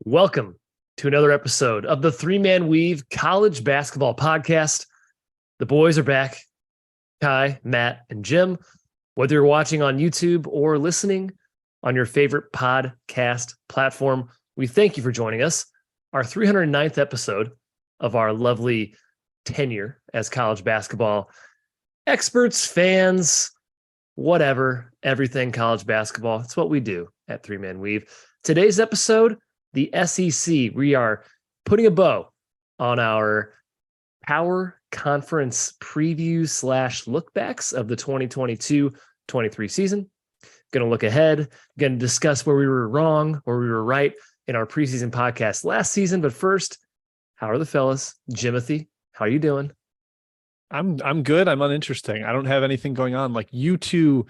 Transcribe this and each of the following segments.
Welcome to another episode of the Three Man Weave College Basketball Podcast. The boys are back. Kai, Matt, and Jim. Whether you're watching on YouTube or listening on your favorite podcast platform, we thank you for joining us. Our 309th episode of our lovely tenure as college basketball experts, fans, whatever, everything college basketball. It's what we do at Three Man Weave. Today's episode, the SEC. We are putting a bow on our Power Conference preview / lookbacks of the 2022-23 season. Going to look ahead, going to discuss where we were wrong, where we were right in our preseason podcast last season. But first, how are the fellas? Jimothy, how are you doing? I'm good. I'm uninteresting. I don't have anything going on. Like you two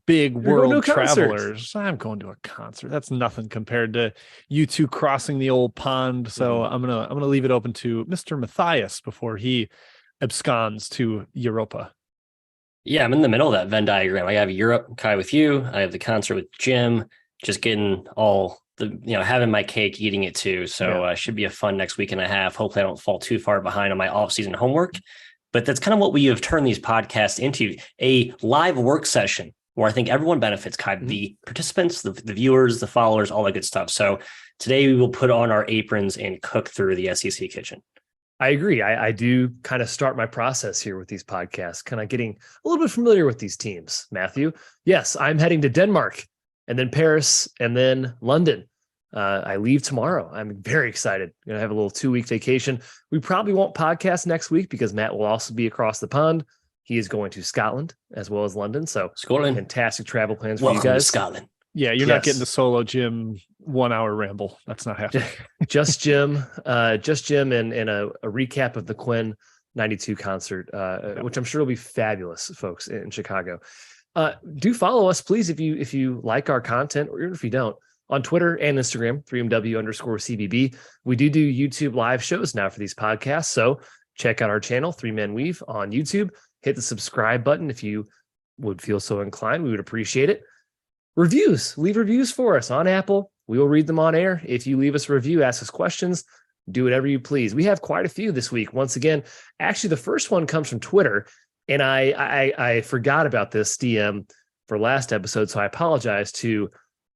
big world travelers. I'm going to a concert. That's nothing compared to you two crossing the old pond. So I'm gonna leave it open to Mr. Matthias before he absconds to Europa. Yeah, I'm in the middle of that Venn diagram. I have Europe, Kai, with you. I have the concert with Jim. Just getting all the, having my cake, eating it too. So should be a fun next week and a half. Hopefully I don't fall too far behind on my off-season homework. But that's kind of what we have turned these podcasts into, a live work session where I think everyone benefits, Kai, the participants, the viewers, the followers, all that good stuff. So today we will put on our aprons and cook through the SEC kitchen. I agree. I do kind of start my process here with these podcasts, kind of getting a little bit familiar with these teams. Matthew, yes, I'm heading to Denmark and then Paris and then London. I leave tomorrow. I'm very excited. Going to have a little 2-week vacation. We probably won't podcast next week because Matt will also be across the pond. He is going to Scotland as well as London. So Scotland. Fantastic travel plans for Welcome you guys. To Scotland. Yeah, you're not getting the solo Jim 1 hour ramble. That's not happening. just Jim and a recap of the Quinn 92 concert, which I'm sure will be fabulous, folks, in Chicago. Do follow us, please, if you like our content, or even if you don't, on Twitter and Instagram, 3MW_CBB. We do YouTube live shows now for these podcasts. So check out our channel, Three Men Weave, on YouTube. Hit the subscribe button if you would feel so inclined. We would appreciate it. Leave reviews for us on Apple. We will read them on air. If you leave us a review, ask us questions, do whatever you please. We have quite a few this week. Once again, actually, the first one comes from Twitter, and I forgot about this DM for last episode, so I apologize to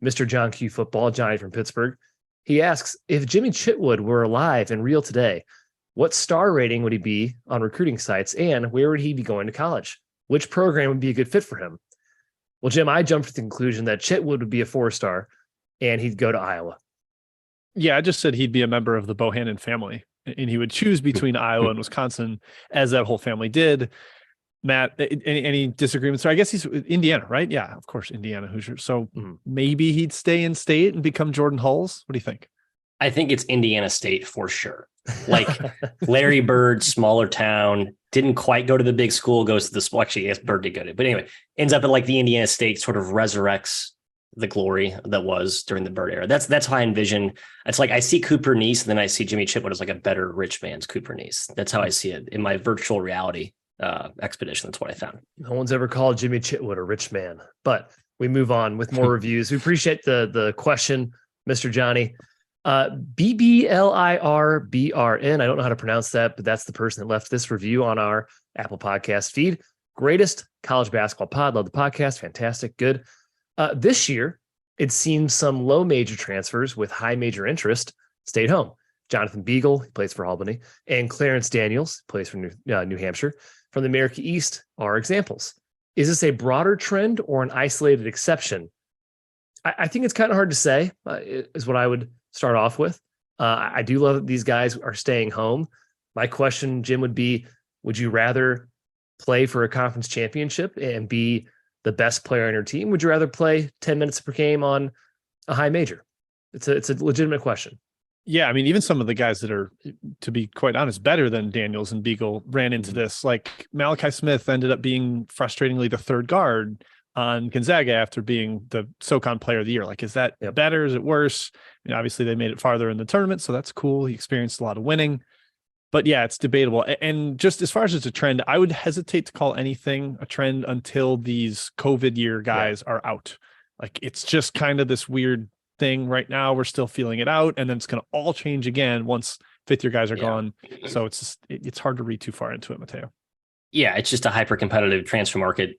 Mr. John Q. Football, Johnny from Pittsburgh. He asks, if Jimmy Chitwood were alive and real today, what star rating would he be on recruiting sites, and where would he be going to college? Which program would be a good fit for him? Well, Jim, I jumped to the conclusion that Chitwood would be a 4-star and he'd go to Iowa. Yeah, I just said he'd be a member of the Bohannon family and he would choose between Iowa and Wisconsin, as that whole family did. Matt, any disagreements? So I guess he's Indiana, right? Yeah, of course, Indiana Hoosier. So maybe he'd stay in state and become Jordan Hulls. What do you think? I think it's Indiana State for sure. Like Larry Bird, smaller town, didn't quite go to the big school, goes to the school. Actually, yes, Bird did go to it. But anyway, ends up at like the Indiana State, sort of resurrects the glory that was during the Bird era. That's how I envision. It's like I see Cooper Neese, and then I see Jimmy Chitwood as like a better rich man's Cooper Neese. That's how I see it in my virtual reality expedition. That's what I found. No one's ever called Jimmy Chitwood a rich man, but we move on with more reviews. We appreciate the question, Mr. Johnny. BBLIRBRN. I don't know how to pronounce that, but that's the person that left this review on our Apple Podcast feed. Greatest college basketball pod. Love the podcast. Fantastic. Good. This year, it seems some low major transfers with high major interest stayed home. Jonathan Beagle, he plays for Albany, and Clarence Daniels, plays for New Hampshire, from the America East are examples. Is this a broader trend or an isolated exception? I think it's kind of hard to say, is what I would start off with. I do love that these guys are staying home. My question, Jim, would be, would you rather play for a conference championship and be the best player on your team? Would you rather play 10 minutes per game on a high major? It's a legitimate question. Yeah, I mean, even some of the guys that are, to be quite honest, better than Daniels and Beagle ran into this. Like Malachi Smith ended up being frustratingly the third guard on Gonzaga after being the SoCon Player of the Year. Like, is that better? Is it worse? I mean, obviously, they made it farther in the tournament, so that's cool. He experienced a lot of winning. But yeah, it's debatable. And just as far as it's a trend, I would hesitate to call anything a trend until these COVID year guys are out. Like, it's just kind of this weird thing right now. We're still feeling it out, and then it's going to all change again once fifth year guys are gone. So it's hard to read too far into it, Mateo. Yeah, it's just a hyper competitive transfer market.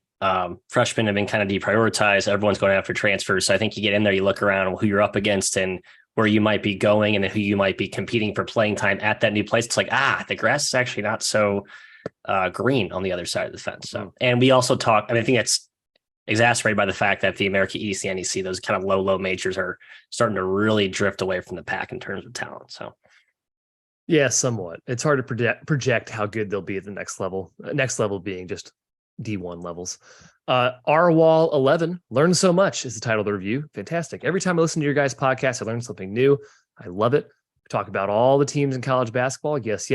Freshmen have been kind of deprioritized. Everyone's going after transfers. So I think you get in there, you look around who you're up against and where you might be going and who you might be competing for playing time at that new place. It's like, the grass is actually not so green on the other side of the fence. So, and we also talk, I think that's exacerbated by the fact that the American East, the NEC, those kind of low majors are starting to really drift away from the pack in terms of talent. So, yeah, somewhat. It's hard to project how good they'll be at the next level. Next level being just D1 levels. Wall 11, Learn So Much is the title of the review. Fantastic. Every time I listen to your guys' podcast, I learn something new. I love it. We talk about all the teams in college basketball. Yes.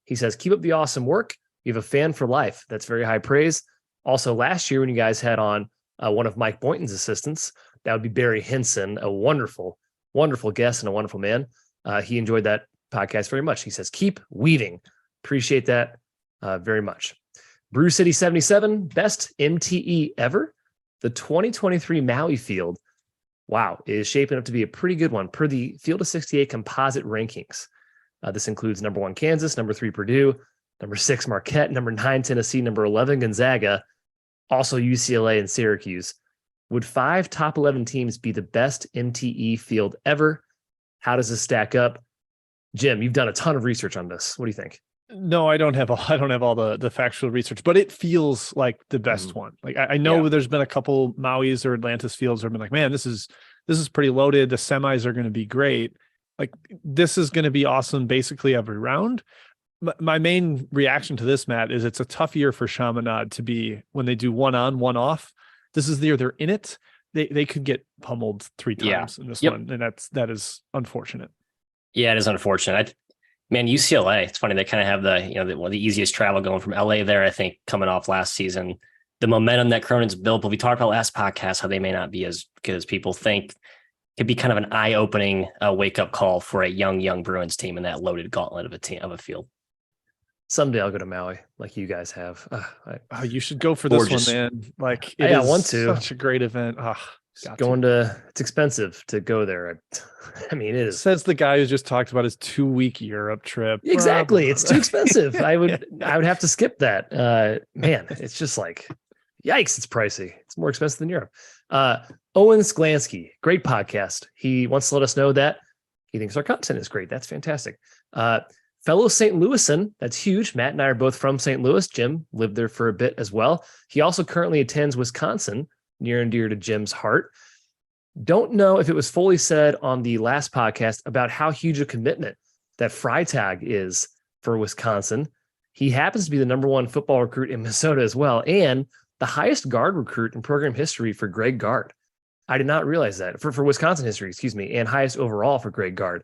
He says, keep up the awesome work. You have a fan for life. That's very high praise. Also, last year when you guys had on one of Mike Boynton's assistants, that would be Barry Hinson, a wonderful, wonderful guest and a wonderful man. He enjoyed that podcast very much. He says, keep weaving. Appreciate that very much. Brew City 77, best MTE ever. The 2023 Maui field, wow, is shaping up to be a pretty good one per the Field of 68 composite rankings. This includes number 1 Kansas, number 3 Purdue, number 6 Marquette, number 9 Tennessee, number 11 Gonzaga, also UCLA and Syracuse. Would 5 top 11 teams be the best MTE field ever? How does this stack up? Jim, you've done a ton of research on this. What do you think? No, I don't have all the factual research, but it feels like the best one. Like I know there's been a couple Maui's or Atlantis fields where I've been like, man, this is pretty loaded. The semis are going to be great. Like this is going to be awesome basically every round. My main reaction to this, Matt, is it's a tough year for Chaminade to be when they do one on, one off. This is the year they're in it. They could get pummeled 3 times in this one. And that is unfortunate. Yeah, it is unfortunate. Man, UCLA, it's funny. They kind of have one of the easiest travel going from LA there, I think, coming off last season. The momentum that Cronin's built, but we talked about last podcast how they may not be as good as people think. Could be kind of an eye-opening wake-up call for a young Bruins team in that loaded gauntlet of a field. Someday I'll go to Maui like you guys have. You should go for this one, man. Like, I want to. Such a great event. It's expensive to go there. I mean, it is. Says the guy who just talked about his 2-week Europe trip. Exactly. It's too expensive. I would have to skip that. Man, it's just like, yikes, it's pricey. It's more expensive than Europe. Owen Sklansky, great podcast. He wants to let us know that he thinks our content is great. That's fantastic. Fellow St. Louisan, that's huge. Matt and I are both from St. Louis. Jim lived there for a bit as well. He also currently attends Wisconsin, near and dear to Jim's heart. Don't know if it was fully said on the last podcast about how huge a commitment that Freitag is for Wisconsin. He happens to be the number 1 football recruit in Minnesota as well, and the highest guard recruit in program history for Greg Gard. I did not realize that for Wisconsin history, and highest overall for Greg Gard.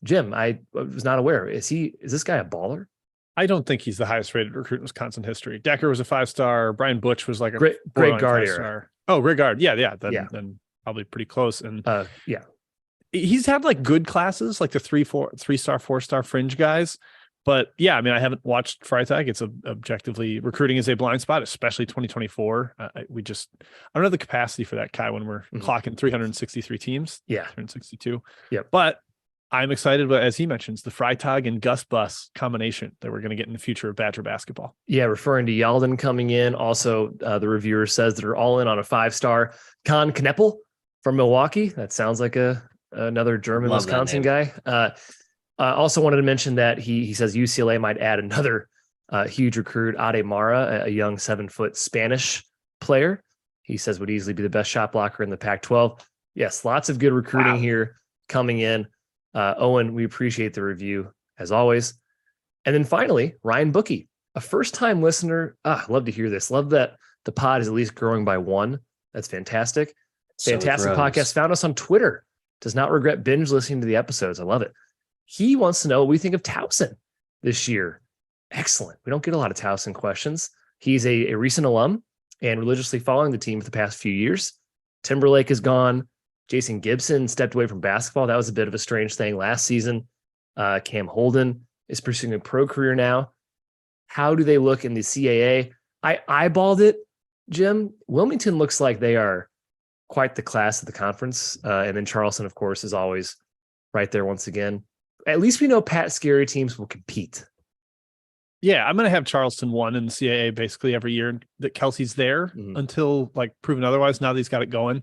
Jim, I was not aware. Is this guy a baller? I don't think he's the highest rated recruit in Wisconsin history. Decker was a 5-star. Brian Butch was like a Greg Gard era. Oh, Greg Gard. Yeah. Then probably pretty close. And he's had like good classes, like the 3-star, 4-star fringe guys. But yeah, I mean, I haven't watched Freitag. It's objectively recruiting is a blind spot, especially 2024. I don't have the capacity for that, Kai, when we're clocking 363 teams. Yeah. 362. Yeah. But I'm excited, but as he mentions, the Freitag and Gus Bus combination that we're going to get in the future of Badger basketball. Yeah, referring to Yalden coming in. Also, the reviewer says that they're all in on a 5-star. Con Kneppel from Milwaukee. That sounds like another German Wisconsin guy. Also wanted to mention that he says UCLA might add another huge recruit, Ade Mara, a young 7-foot Spanish player. He says would easily be the best shot blocker in the Pac-12. Yes, lots of good recruiting here coming in. Owen, we appreciate the review as always. And then finally, Ryan Bookie, a first-time listener. Love to hear this. Love that the pod is at least growing by 1. That's fantastic. Fantastic podcast. Found us on Twitter. Does not regret binge listening to the episodes. I love it. He wants to know what we think of Towson this year. Excellent. We don't get a lot of Towson questions. He's a recent alum and religiously following the team for the past few years. Timberlake is gone. Jason Gibson stepped away from basketball. That was a bit of a strange thing last season. Cam Holden is pursuing a pro career now. How do they look in the CAA? I eyeballed it, Jim. Wilmington looks like they are quite the class of the conference. And then Charleston, of course, is always right there once again. At least we know Pat Scary teams will compete. Yeah, I'm going to have Charleston 1 in the CAA basically every year that Kelsey's there until like proven otherwise. Now that he's got it going,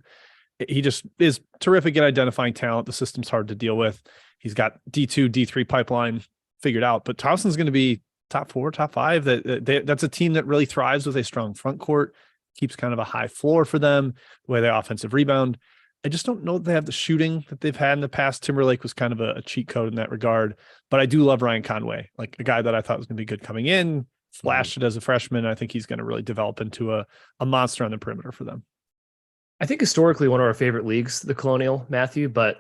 he just is terrific at identifying talent. The system's hard to deal with. He's got D2, D3 pipeline figured out, but Charleston's going to be top 4, top 5. That's a team that really thrives with a strong front court, keeps kind of a high floor for them, the way they offensive rebound. I just don't know that they have the shooting that they've had in the past. Timberlake was kind of a cheat code in that regard, but I do love Ryan Conway, like a guy that I thought was going to be good coming in, flashed it as a freshman. I think he's going to really develop into a monster on the perimeter for them. I think historically one of our favorite leagues, the Colonial, Matthew, but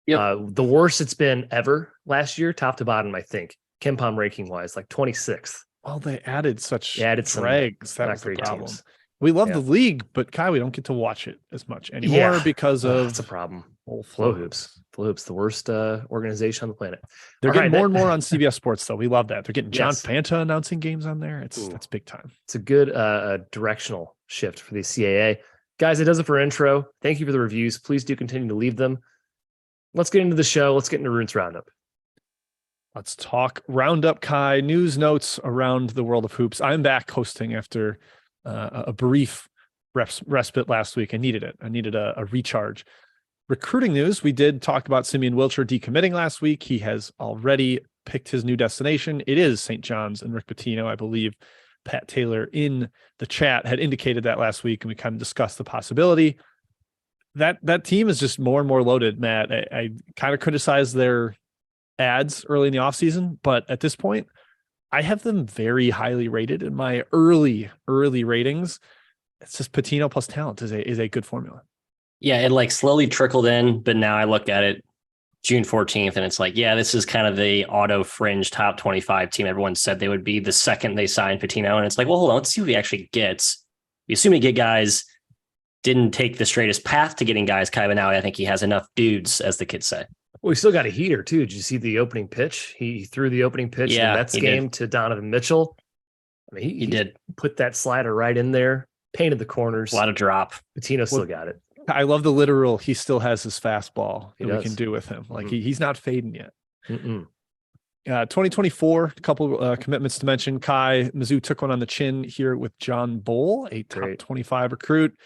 the worst it's been ever last year, top to bottom, I think. KenPom ranking wise, like 26th. Well, they added such dregs. That was the problem. Teams. We love the league, but Kai, we don't get to watch it as much anymore because of that's a problem. Flow Hoops, the worst organization on the planet. They're getting more and more on CBS Sports, though. We love that. They're getting John Fanta announcing games on there. That's big time. It's a good directional shift for the CAA. Guys, it does it for intro. Thank you for the reviews. Please do continue to leave them. Let's get into the show. Let's get into Rune's Roundup. Let's talk Roundup, Kai. News notes around the world of hoops. I'm back hosting after a brief respite last week. I needed it. I needed a recharge. Recruiting news. We did talk about Simeon Wilcher decommitting last week. He has already picked his new destination. It is St. John's, and Rick Pitino, I believe Pat Taylor in the chat had indicated that last week, and we kind of discussed the possibility. That team is just more and more loaded, Matt. I kind of criticized their ads early in the offseason, but at this point, I have them very highly rated in my early ratings. It's just Pitino plus talent is a good formula. Yeah, it like slowly trickled in, but now I look at it June 14th and it's like, yeah, this is kind of the auto fringe top 25 team. Everyone said they would be the second they signed Pitino. And it's like, well, hold on, let's see what he actually gets. We assume he get guys, didn't take the straightest path to getting guys. Kai, but now I think he has enough dudes, as the kids say. Well, he still got a heater, too. Did you see the opening pitch? He threw the opening pitch in the Mets game to Donovan Mitchell. I mean, he did put that slider right in there, painted the corners. A lot of drop. Patino still got it. I love the literal, he still has his fastball that we can do with him. Like he's not fading yet. 2024, a couple commitments to mention. Kai, Mizzou took one on the chin here with John Bull, a top 25 recruit.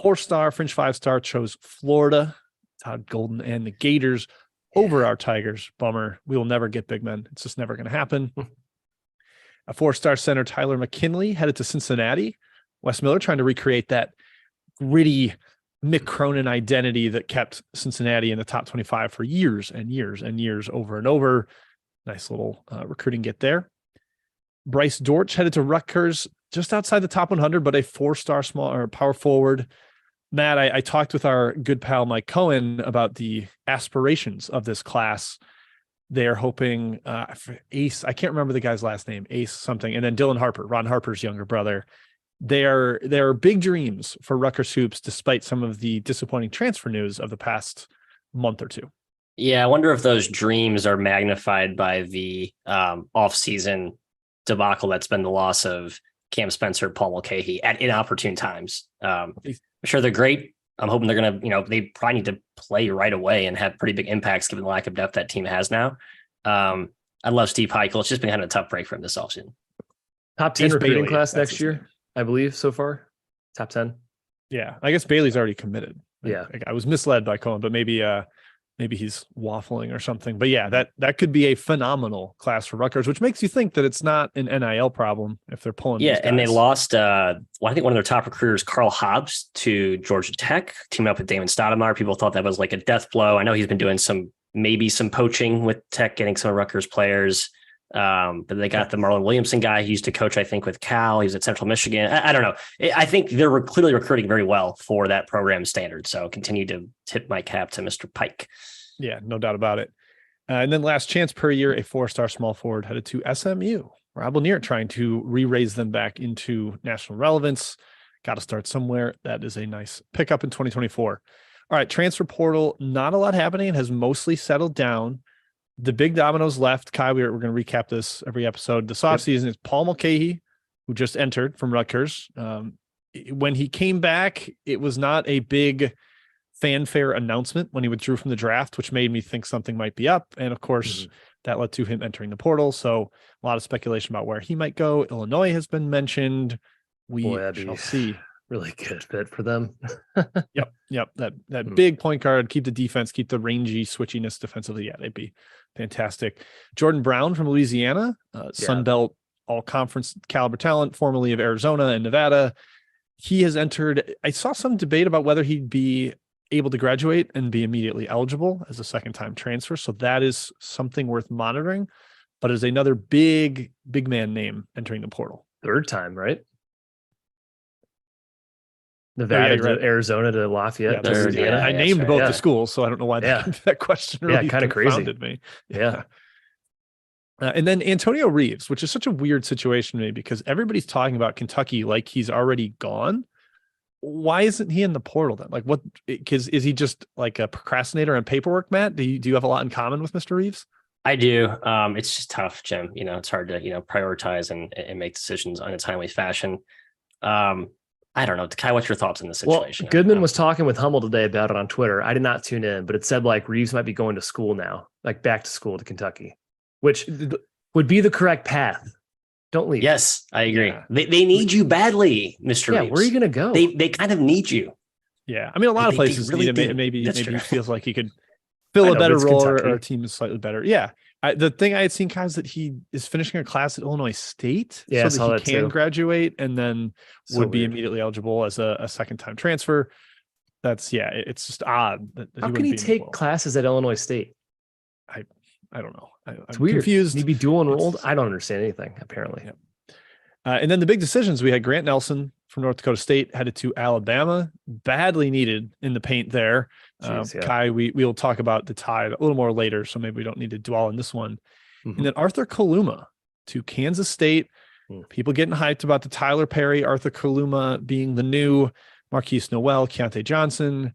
4-star, fringe 5-star, chose Florida, Todd Golden, and the Gators over our Tigers. Bummer. We will never get big men. It's just never going to happen. A 4-star center, Tyler McKinley, headed to Cincinnati. Wes Miller trying to recreate that gritty Mick Cronin identity that kept Cincinnati in the top 25 for years and years and years over and over. Nice little recruiting get there. Bryce Dortch headed to Rutgers, just outside the top 100, but a 4-star small or power forward. Matt, I talked with our good pal Mike Cohen about the aspirations of this class. They're hoping for Ace. I can't remember the guy's last name, Ace something, and then Dylan Harper, Ron Harper's younger brother. There are big dreams for Rutgers hoops, despite some of the disappointing transfer news of the past month or two. Yeah, I wonder if those dreams are magnified by the off-season debacle that's been the loss of Cam Spencer, Paul Mulcahy at inopportune times. I'm sure they're great. I'm hoping they're going to, they probably need to play right away and have pretty big impacts given the lack of depth that team has now. I love Steve Heichel. It's just been kind of a tough break for him this offseason. Top 10 recruiting class next year, I believe, so far. Top 10. Yeah, I guess Bailey's already committed. Yeah. I was misled by Cohen, but maybe he's waffling or something. But yeah, that could be a phenomenal class for Rutgers, which makes you think that it's not an NIL problem if they're pulling. Yeah, and they lost, I think one of their top recruiters, Carl Hobbs, to Georgia Tech, teaming up with Damon Stoudemire. People thought that was like a death blow. I know he's been doing some poaching with Tech, getting some Rutgers players. But they got the Marlon Williamson guy. He used to coach, I think, with Cal. He was at Central Michigan. I don't know. I think they're clearly recruiting very well for that program standard. So continue to tip my cap to Mr. Pike. Yeah, no doubt about it. And then last chance per year, a 4-star small forward headed to SMU. Rob Lanier trying to re-raise them back into national relevance. Got to start somewhere. That is a nice pickup in 2024. All right, transfer portal, not a lot happening. It has mostly settled down. The big dominoes left. Kai, we're going to recap this every episode. This offseason is Paul Mulcahy, who just entered from Rutgers. When he came back, it was not a big fanfare announcement when he withdrew from the draft, which made me think something might be up. And of course, that led to him entering the portal. So a lot of speculation about where he might go. Illinois has been mentioned. We shall see. Really good fit for them. Yep. That big point guard, keep the defense, keep the rangy switchiness defensively. Yeah, they'd be fantastic. Jordan Brown from Louisiana, Sun Belt all conference caliber talent, formerly of Arizona and Nevada. He has entered. I saw some debate about whether he'd be able to graduate and be immediately eligible as a second time transfer. So that is something worth monitoring, but is another big man name entering the portal. Third time, right? Nevada to Arizona to Lafayette. I named both the schools, so I don't know why that question really kind of crazy me. Yeah. And then Antonio Reeves, which is such a weird situation to me because everybody's talking about Kentucky like he's already gone. Why isn't he in the portal then? Like what, because is he just like a procrastinator on paperwork, Matt? Do you have a lot in common with Mr. Reeves? I do. It's just tough, Jim. It's hard to, prioritize and make decisions in a timely fashion. I don't know. Kai, what's your thoughts on this situation? Well, Goodman was talking with Hummel today about it on Twitter. I did not tune in, but it said like Reeves might be going to school now, like back to school to Kentucky, which would be the correct path. Don't leave. Yes, I agree. Yeah. They need you badly, Mr. Reeves. Where are you going to go? They kind of need you. Yeah. I mean, a lot of places really need him. Maybe he feels like he could fill a better role or our team is slightly better. Yeah. The thing I had seen, Kai, is that he is finishing a class at Illinois State so that he can graduate and then would be immediately eligible as a second-time transfer. It's just odd. How can he take classes at Illinois State? I don't know. It's weird. Confused. He'd be dual enrolled. I don't understand anything, apparently. Yeah. And then the big decisions, we had Grant Nelson from North Dakota State headed to Alabama, badly needed in the paint there. Kai, we'll talk about the Tide a little more later, so maybe we don't need to dwell on this one. And then Arthur Kaluma to Kansas State. People getting hyped about the Tyler Perry, Arthur Kaluma being the new Marquise Noel, Keontae Johnson.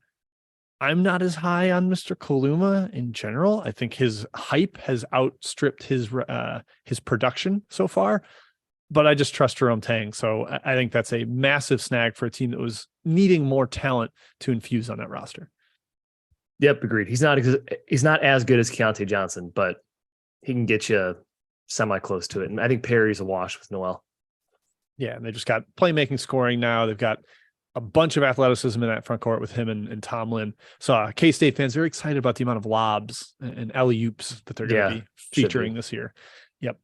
I'm not as high on Mr. Kaluma in general. I think his hype has outstripped his production so far, but I just trust Jerome Tang. So I think that's a massive snag for a team that was needing more talent to infuse on that roster. Yep, agreed. He's not as good as Keontae Johnson, but he can get you semi close to it. And I think Perry's a wash with Noel. Yeah, and they just got playmaking, scoring now. They've got a bunch of athleticism in that front court with him and Tomlin. So K-State fans very excited about the amount of lobs and alley-oops that they're going to be featuring this year. Yep.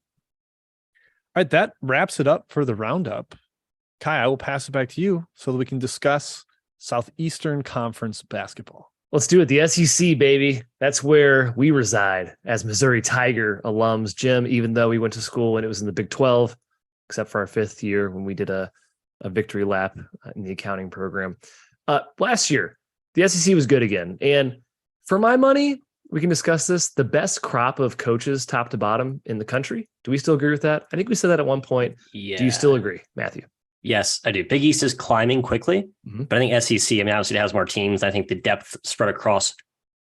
All right, that wraps it up for the roundup. Kai, I will pass it back to you so that we can discuss Southeastern Conference basketball. Let's do it. The SEC, baby. That's where we reside as Missouri Tiger alums. Jim, even though we went to school when it was in the Big 12, except for our fifth year when we did a victory lap in the accounting program. Last year, the SEC was good again. And for my money, we can discuss this, the best crop of coaches top to bottom in the country. Do we still agree with that? I think we said that at one point. Yeah. Do you still agree, Matthew? Yes, I do. Big East is climbing quickly, but I think SEC, obviously it has more teams. I think the depth spread across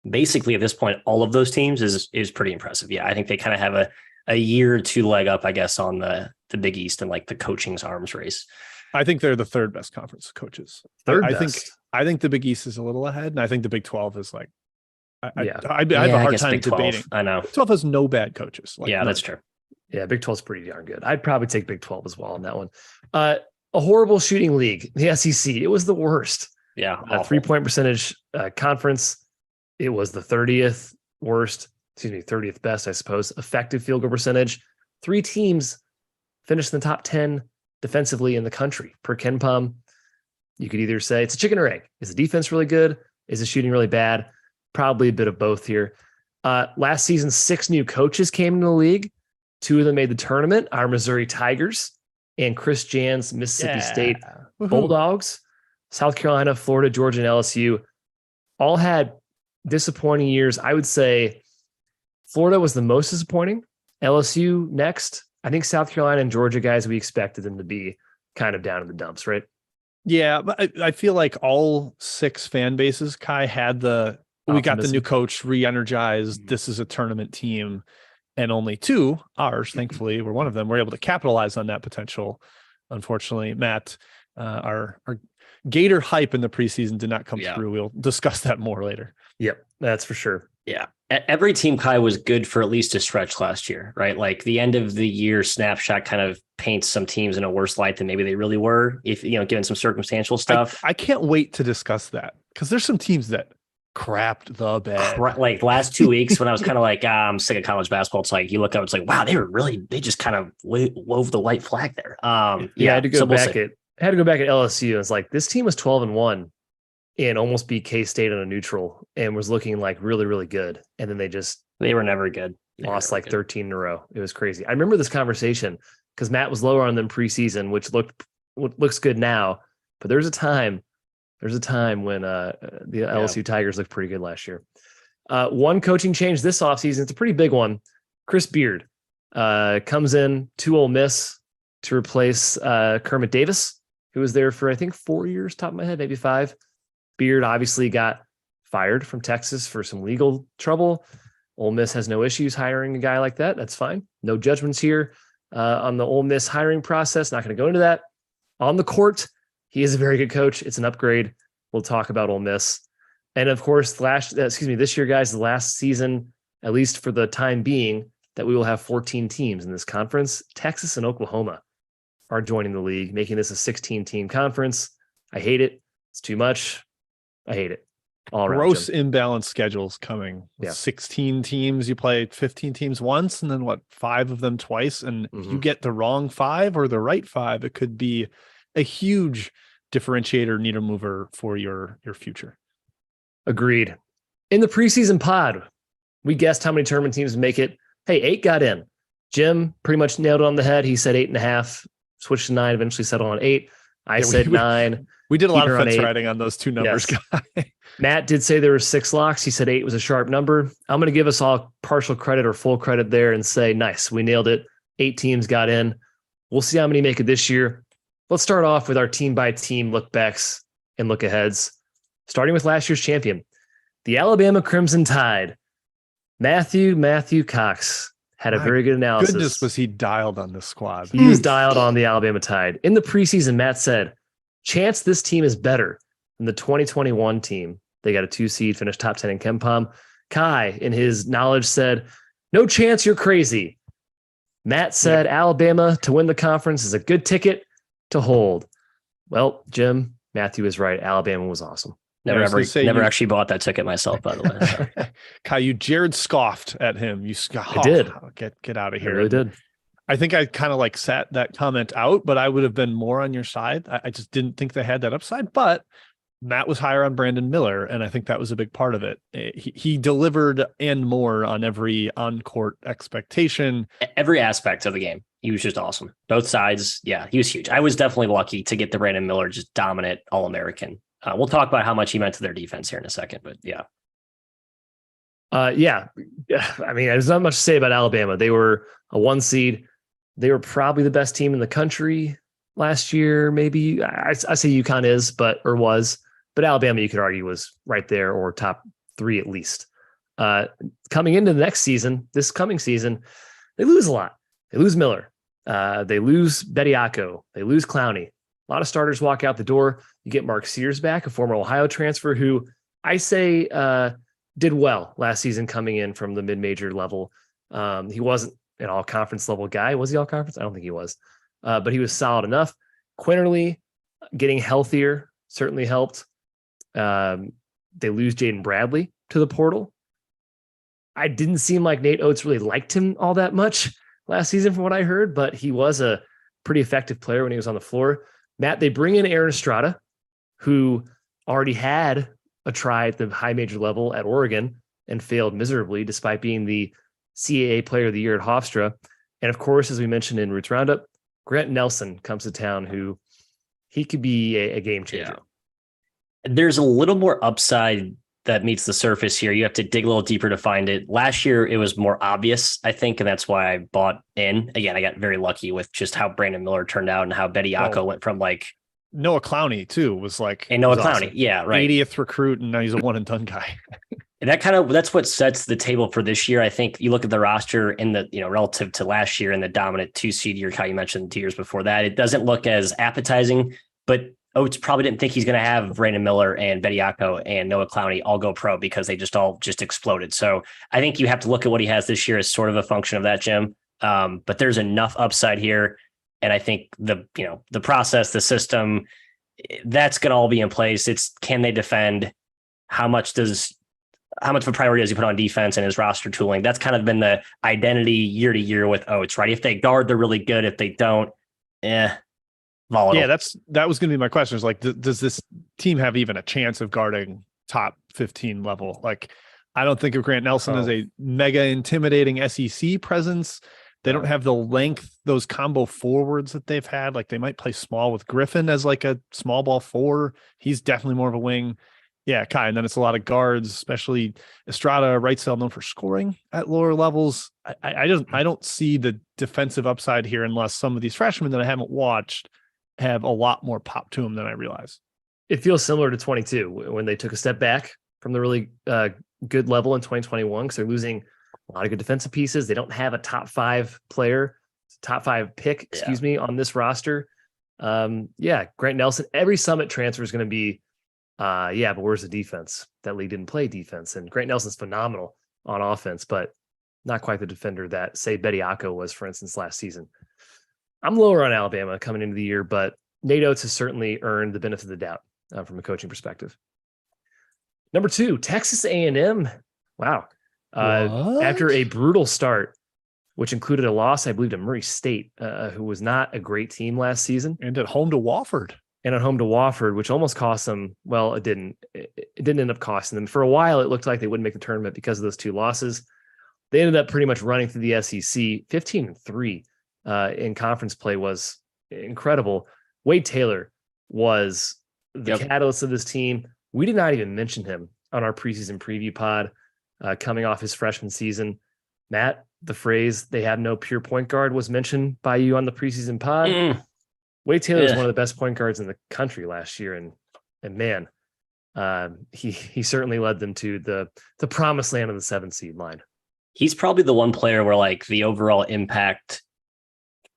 basically at this point, all of those teams is pretty impressive. Yeah, I think they kind of have a year or two leg up, I guess, on the Big East and like the coaching's arms race. I think they're the third best conference coaches. I think the Big East is a little ahead, and I think the Big 12 is like, I have a hard time debating. I know. 12 has no bad coaches. That's true. Yeah, Big 12 is pretty darn good. I'd probably take Big 12 as well on that one. A horrible shooting league, the SEC. It was the worst. Yeah. 3-point percentage conference. It was the 30th best, I suppose. Effective field goal percentage. 3 teams finished in the top 10 defensively in the country per KenPom. You could either say it's a chicken or egg. Is the defense really good? Is the shooting really bad? Probably a bit of both here. Last season, 6 new coaches came into the league. 2 of them made the tournament, our Missouri Tigers and Chris Jan's Mississippi State Bulldogs. South Carolina, Florida, Georgia, and LSU all had disappointing years. I would say Florida was the most disappointing. LSU next. I think South Carolina and Georgia guys, we expected them to be kind of down in the dumps, right? Yeah, but I feel like all 6 fan bases, Kai, had we got the new coach, re-energized. This is a tournament team. And only 2, ours, thankfully, were one of them. We're able to capitalize on that potential. Unfortunately, Matt, our Gator hype in the preseason did not come Yeah. through. We'll discuss that more later. Yep, that's for sure. Yeah. Every team, Kai, was good for at least a stretch last year, right? Like the end of the year snapshot kind of paints some teams in a worse light than maybe they really were, if, given some circumstantial stuff. I can't wait to discuss that because there's some teams that crapped the bed. Like last 2 weeks when I was kind of like, I'm sick of college basketball. It's like, you look up, it's like, wow, they just kind of wove the white flag there. I had to go back at LSU. It's like, this team was 12-1 and almost beat K-State on a neutral and was looking like really, really good. And then they were never good. Lost like 13 in a row. It was crazy. I remember this conversation because Matt was lower on them preseason, which looks good now. But there's a time when the LSU Tigers looked pretty good last year. One coaching change this offseason, it's a pretty big one. Chris Beard comes in to Ole Miss to replace Kermit Davis, who was there for, I think, 4 years, top of my head, maybe 5. Beard obviously got fired from Texas for some legal trouble. Ole Miss has no issues hiring a guy like that. That's fine. No judgments here on the Ole Miss hiring process. Not going to go into that. On the court, he is a very good coach. It's an upgrade. We'll talk about Ole Miss. And of course, this year, guys, the last season, at least for the time being, that we will have 14 teams in this conference. Texas and Oklahoma are joining the league, making this a 16-team conference. I hate it. It's too much. I hate it. All around, gross Jim. imbalanced schedules coming. Yeah. 16 teams. You play 15 teams once, and then 5 of them twice. And if you get the wrong 5 or the right 5, it could be a huge differentiator, needle mover for your future. Agreed. In the preseason pod, we guessed how many tournament teams would make it. Hey, 8 got in. Jim pretty much nailed it on the head. He said 8.5, switched to 9, eventually settled on 8. I said 9. We did a lot of Peter on fence 8. riding on those two numbers, Yes. guy. Matt did say there were 6 locks. He said 8 was a sharp number. I'm going to give us all partial credit or full credit there and say, nice, we nailed it. 8 teams got in. We'll see how many make it this year. Let's start off with our team-by-team look-backs and look-aheads, starting with last year's champion, the Alabama Crimson Tide. Matthew Cox had a very good analysis. Goodness, was he dialed on this squad? He was dialed on the Alabama Tide. In the preseason, Matt said, chance this team is better than the 2021 team. They got a 2 seed, finished top 10 in KenPom. Kai, in his knowledge, said, no chance, you're crazy. Matt said Alabama to win the conference is a good ticket to hold. Well, Jim, Matthew is right. Alabama was awesome. Never actually bought that ticket myself, by the way. So. Kai, you Jared scoffed at him. You scoffed. I did. Get out of here. I really did. I think I kind of sat that comment out, but I would have been more on your side. I just didn't think they had that upside, but Matt was higher on Brandon Miller, and I think that was a big part of it. He delivered and more on every on-court expectation. Every aspect of the game. He was just awesome. Both sides. Yeah, he was huge. I was definitely lucky to get the Brandon Miller just dominant All-American. We'll talk about how much he meant to their defense here in a second, but yeah. Yeah. I mean, there's not much to say about Alabama. They were a 1 seed. They were probably the best team in the country last year. Maybe I say UConn was, but Alabama, you could argue, was right there or top 3 at least. Coming into the next season, this coming season, they lose a lot. They lose Miller. They lose Bediako. They lose Clowney. A lot of starters walk out the door. You get Mark Sears back, a former Ohio transfer who I say did well last season coming in from the mid-major level. He wasn't an all-conference level guy. Was he all-conference? I don't think he was. But he was solid enough. Quinterly getting healthier certainly helped. They lose Jaden Bradley to the portal. I didn't seem like Nate Oates really liked him all that much last season from what I heard, but he was a pretty effective player when he was on the floor. Matt, they bring in Aaron Estrada, who already had a try at the high major level at Oregon and failed miserably despite being the CAA Player of the Year at Hofstra. And of course, as we mentioned in Roots Roundup, Grant Nelson comes to town, who he could be a game changer. Yeah. There's a little more upside that meets the surface here. You have to dig a little deeper to find it. Last year, it was more obvious, I think, and that's why I bought in. Again, I got very lucky with just how Brandon Miller turned out and how Bediako went from Noah Clowney too was and Noah Clowney, awesome. Yeah, right, 80th recruit, and now he's a one and done guy. And that's what sets the table for this year. I think you look at the roster in the relative to last year and the dominant 2 seed year, how you mentioned 2 years before that, it doesn't look as appetizing. But Oates probably didn't think he's going to have Brandon Miller and Bediako and Noah Clowney all go pro because they all exploded. So I think you have to look at what he has this year as sort of a function of that, Jim. But there's enough upside here. And I think the process, the system, that's going to all be in place. It's, can they defend? How much of a priority does he put on defense and his roster tooling? That's kind of been the identity year to year with Oates, right? If they guard, they're really good. If they don't, volatile. Yeah, that was going to be my question. Is like, does this team have even a chance of guarding top 15 level? Like, I don't think of Grant Nelson as a mega intimidating SEC presence. They don't have the length, those combo forwards that they've had. Like, they might play small with Griffin as like a small ball 4. He's definitely more of a wing. Yeah, Kai. And then it's a lot of guards, especially Estrada, right side, known for scoring at lower levels. I don't see the defensive upside here unless some of these freshmen that I haven't watched have a lot more pop to them than I realize. It feels similar to 22 when they took a step back from the really good level in 2021 because they're losing a lot of good defensive pieces. They don't have a top 5 player, top 5 pick, on this roster. Grant Nelson, every Summit transfer is going to be, but where's the defense? That league didn't play defense. And Grant Nelson's phenomenal on offense, but not quite the defender that, say, Bediako was, for instance, last season. I'm lower on Alabama coming into the year, but Nate Oates has certainly earned the benefit of the doubt from a coaching perspective. Number 2, Texas A&M. Wow. After a brutal start, which included a loss, I believe, to Murray State, who was not a great team last season. And at home to Wofford. And at home to Wofford, which almost cost them. Well, it didn't. It didn't end up costing them. For a while, it looked like they wouldn't make the tournament because of those 2 losses. They ended up pretty much running through the SEC. 15-3 in conference play was incredible. Wade Taylor was the catalyst of this team. We did not even mention him on our preseason preview pod coming off his freshman season. Matt, the phrase "they have no pure point guard" was mentioned by you on the preseason pod. Wade Taylor was one of the best point guards in the country last year, and man, he certainly led them to the promised land of the 7 seed line. He's probably the one player where like the overall impact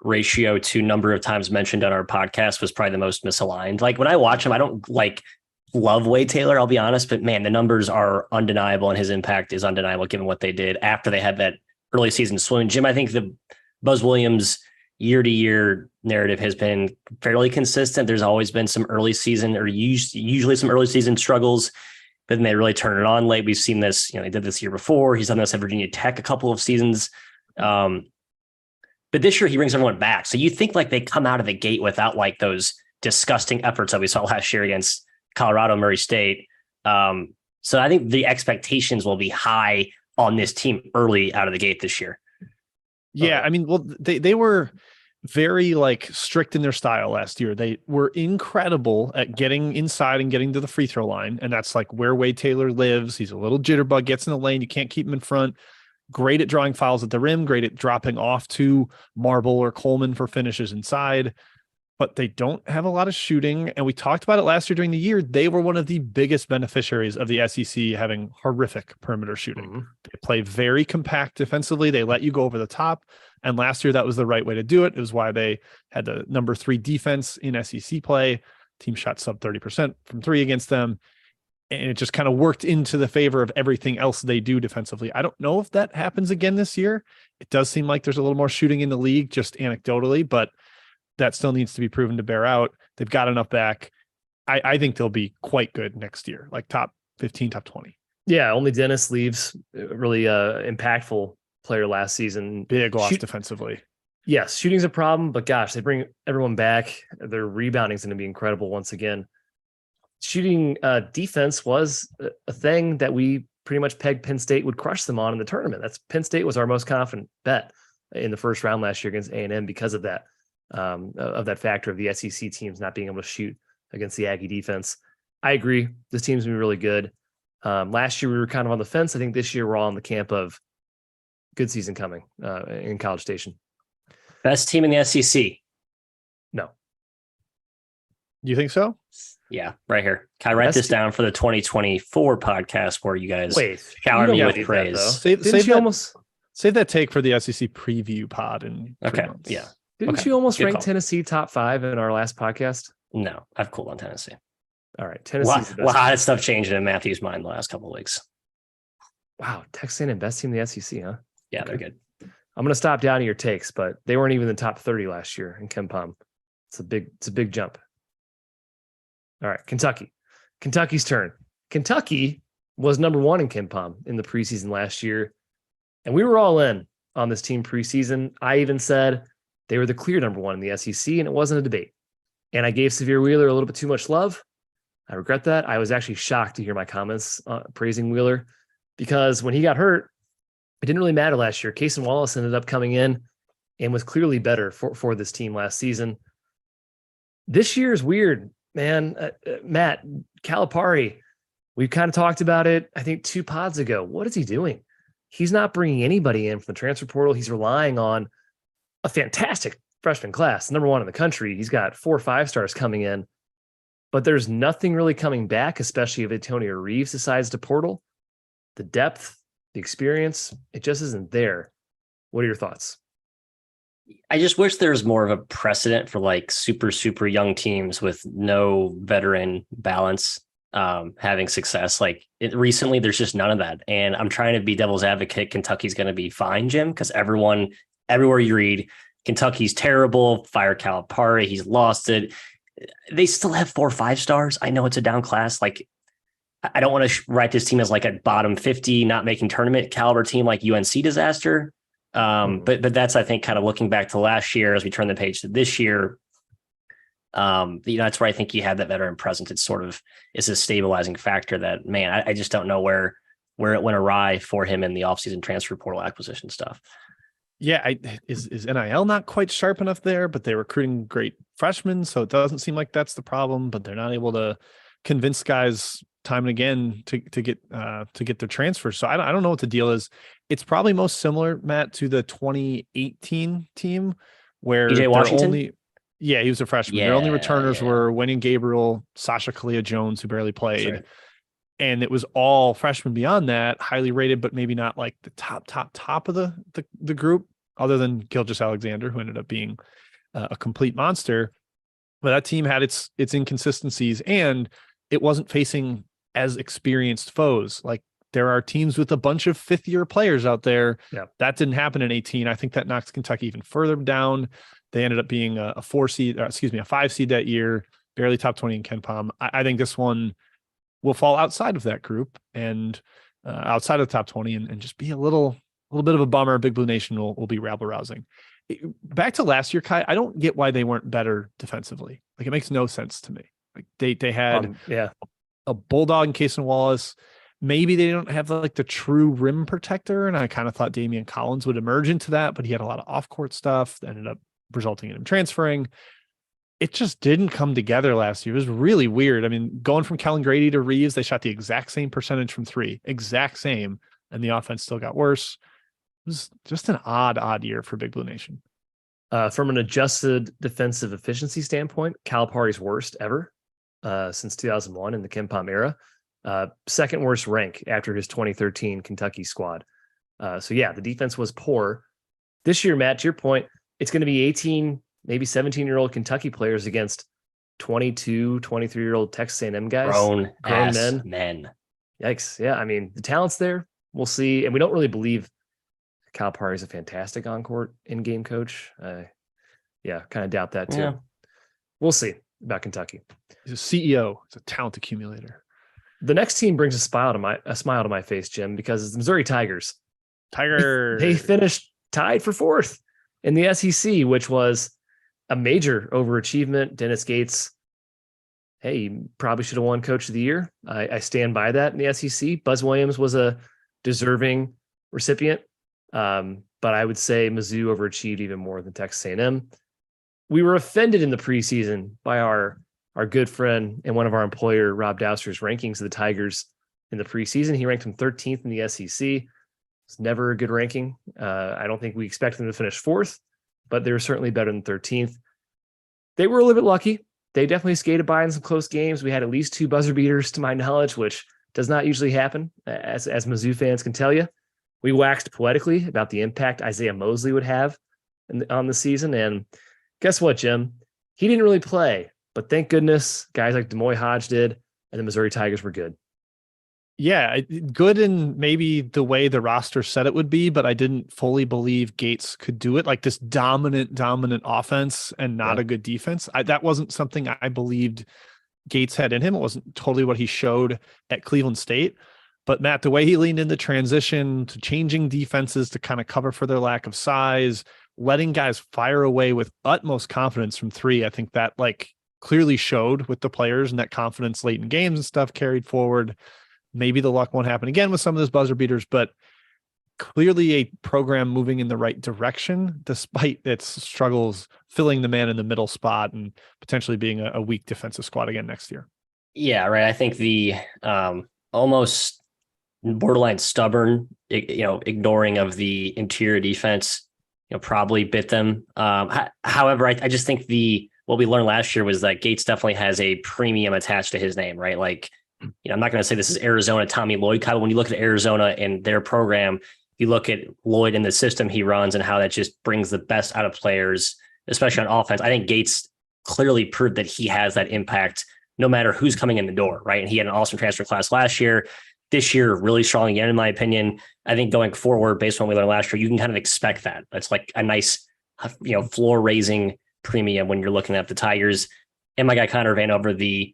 ratio to number of times mentioned on our podcast was probably the most misaligned. Like when I watch him, I don't love Wade Taylor, I'll be honest, but man, the numbers are undeniable and his impact is undeniable given what they did after they had that early season swoon. Jim, I think the Buzz Williams year-to-year narrative has been fairly consistent. There's always been some early season or usually some early season struggles, but then they really turn it on late. We've seen this, they did this year before. He's done this at Virginia Tech a couple of seasons. But this year he brings everyone back. So you think like they come out of the gate without like those disgusting efforts that we saw last year against Colorado, Murray State. So I think the expectations will be high on this team early out of the gate this year. Yeah, I mean, well, they were very strict in their style last year. They were incredible at getting inside and getting to the free throw line. And that's like where Wade Taylor lives. He's a little jitterbug, gets in the lane. You can't keep him in front. Great at drawing fouls at the rim, great at dropping off to Marble or Coleman for finishes inside. But they don't have a lot of shooting. And we talked about it last year during the year. They were one of the biggest beneficiaries of the SEC having horrific perimeter shooting. Mm-hmm. They play very compact defensively. They let you go over the top. And last year, that was the right way to do it. It was why they had the number 3 defense in SEC play. Team shot sub 30% from 3 against them. And it just kind of worked into the favor of everything else they do defensively. I don't know if that happens again this year. It does seem like there's a little more shooting in the league, just anecdotally, but that still needs to be proven to bear out. They've got enough back. I think they'll be quite good next year, like top 15, top 20. Yeah, only Dennis leaves, really impactful player last season. Big loss defensively. Yes, shooting's a problem, but gosh, they bring everyone back. Their rebounding's going to be incredible once again. Shooting defense was a thing that we pretty much pegged Penn State would crush them on in the tournament. Penn State was our most confident bet in the first round last year against A&M because of that. Of that factor of the SEC teams not being able to shoot against the Aggie defense. I agree. This team's going to be really good. Last year, we were kind of on the fence. I think this year we're all in the camp of good season coming in College Station. Best team in the SEC? No. You think so? Yeah, right here. Can I write this down for the 2024 podcast where you guys shower me with praise? Save that take for the SEC preview pod in 3 months. Yeah. Didn't you almost rank Tennessee top 5 in our last podcast? No, I've cooled on Tennessee. All right, A Tennessee's the lot, best. lot of stuff changing in Matthew's mind the last couple of weeks. Wow, Texas A&M best team in the SEC, huh? Yeah, Okay. they're good. I'm going to stop down to your takes, but they weren't even in the top 30 last year in KenPom. It's a big jump. All right, Kentucky. Kentucky's turn. Kentucky was number 1 in KenPom in the preseason last year, and we were all in on this team preseason. I even said they were the clear number 1 in the SEC, and it wasn't a debate. And I gave Severe Wheeler a little bit too much love. I regret that. I was actually shocked to hear my comments praising Wheeler, because when he got hurt, it didn't really matter last year. Cason Wallace ended up coming in and was clearly better for this team last season. This year is weird, man. Matt, Calipari, we've kind of talked about it, I think 2 pods ago. What is he doing? He's not bringing anybody in from the transfer portal. He's relying on a fantastic freshman class, number 1 in the country. He's got 4 5-stars coming in, but there's nothing really coming back, especially if Antonio Reeves decides to portal. The depth, the experience, it just isn't there. What are your thoughts? I just wish there was more of a precedent for like super young teams with no veteran balance having success. Recently, there's just none of that. And I'm trying to be devil's advocate. Kentucky's going to be fine, Jim, because everywhere you read, Kentucky's terrible. Fire Calipari, he's lost it. They still have 4 5-stars. I know it's a down class. I don't want to write this team as like a bottom 50, not making tournament caliber team like UNC disaster. But that's, I think, kind of looking back to last year as we turn the page to this year. That's where I think you had that veteran presence. It's a stabilizing factor that, man, I just don't know where it went awry for him in the offseason transfer portal acquisition stuff. Yeah, is NIL not quite sharp enough there, but they're recruiting great freshmen, so it doesn't seem like that's the problem. But they're not able to convince guys time and again to get their transfers. So I don't know what the deal is. It's probably most similar, Matt, to the 2018 team where EJ Washington. He was a freshman. Yeah, their only returners were Wenyen Gabriel, Sasha Kalia-Jones, who barely played. Right. And it was all freshmen beyond that, highly rated, but maybe not like the top of the group, other than Gilgeous-Alexander, who ended up being a complete monster. But that team had its inconsistencies, and it wasn't facing as experienced foes. Like, there are teams with a bunch of 5th-year players out there. Yeah. That didn't happen in 18. I think that knocked Kentucky even further down. They ended up being a 5 seed that year, barely top 20 in KenPom. I think this one will fall outside of that group and outside of the top 20 and just be a little bit of a bummer. Big Blue Nation will be rabble rousing. Back to last year, Kai, I don't get why they weren't better defensively. Like, it makes no sense to me. Like, they had a bulldog in Cason Wallace. Maybe they don't have like the true rim protector, and I kind of thought Damian Collins would emerge into that, but he had a lot of off-court stuff that ended up resulting in him transferring. It just didn't come together last year. It was really weird. I mean, going from Kellen Grady to Reeves, they shot the exact same percentage from 3, exact same, and the offense still got worse. It was just an odd year for Big Blue Nation. From an adjusted defensive efficiency standpoint, Calipari's worst ever since 2001 in the KenPom era. Second worst rank after his 2013 Kentucky squad. So yeah, the defense was poor. This year, Matt, to your point, it's going to be 18, maybe 17-year-old Kentucky players against 22, 23-year-old Texas A&M guys. Grown men. Yikes. Yeah, I mean, the talent's there. We'll see. And we don't really believe Calipari is a fantastic on-court in-game coach. Kind of doubt that too. Yeah. We'll see about Kentucky. He's a CEO. He's a talent accumulator. The next team brings a smile to my face, Jim, because it's the Missouri Tigers. They finished tied for 4th in the SEC, which was a major overachievement. Dennis Gates, hey, he probably should have won Coach of the Year. I stand by that in the SEC. Buzz Williams was a deserving recipient, but I would say Mizzou overachieved even more than Texas A&M. We were offended in the preseason by our good friend and one of our employer, Rob Douster's rankings of the Tigers in the preseason. He ranked them 13th in the SEC. It's never a good ranking. I don't think we expected them to finish 4th, but they were certainly better than 13th. They were a little bit lucky. They definitely skated by in some close games. We had at least 2 buzzer beaters to my knowledge, which does not usually happen, as Mizzou fans can tell you. We waxed poetically about the impact Isaiah Mosley would have on the season. And guess what, Jim? He didn't really play, But thank goodness guys like Demoy Hodge did, and the Missouri Tigers were good. Yeah, good in maybe the way the roster said it would be, but I didn't fully believe Gates could do it. Like this dominant offense and not a good defense. That wasn't something I believed Gates had in him. It wasn't totally what he showed at Cleveland State. But Matt, the way he leaned into transition to changing defenses to kind of cover for their lack of size, letting guys fire away with utmost confidence from three, I think that like clearly showed with the players, and that confidence late in games and stuff carried forward. Maybe the luck won't happen again with some of those buzzer beaters, but clearly a program moving in the right direction, despite its struggles filling the man in the middle spot and potentially being a weak defensive squad again next year. Yeah, right. I think the almost borderline stubborn, ignoring of the interior defense, probably bit them. However, I just think what we learned last year was that Gates definitely has a premium attached to his name, right? Like, I'm not going to say this is Arizona Tommy Lloyd, Kyle. When you look at Arizona and their program, you look at Lloyd and the system he runs and how that just brings the best out of players, especially on offense. I think Gates clearly proved that he has that impact no matter who's coming in the door, right? And he had an awesome transfer class last year. This year, really strong again, in my opinion. I think going forward, based on what we learned last year, you can kind of expect that. It's like a nice, floor-raising premium when you're looking at the Tigers. And my guy Connor Vanover, the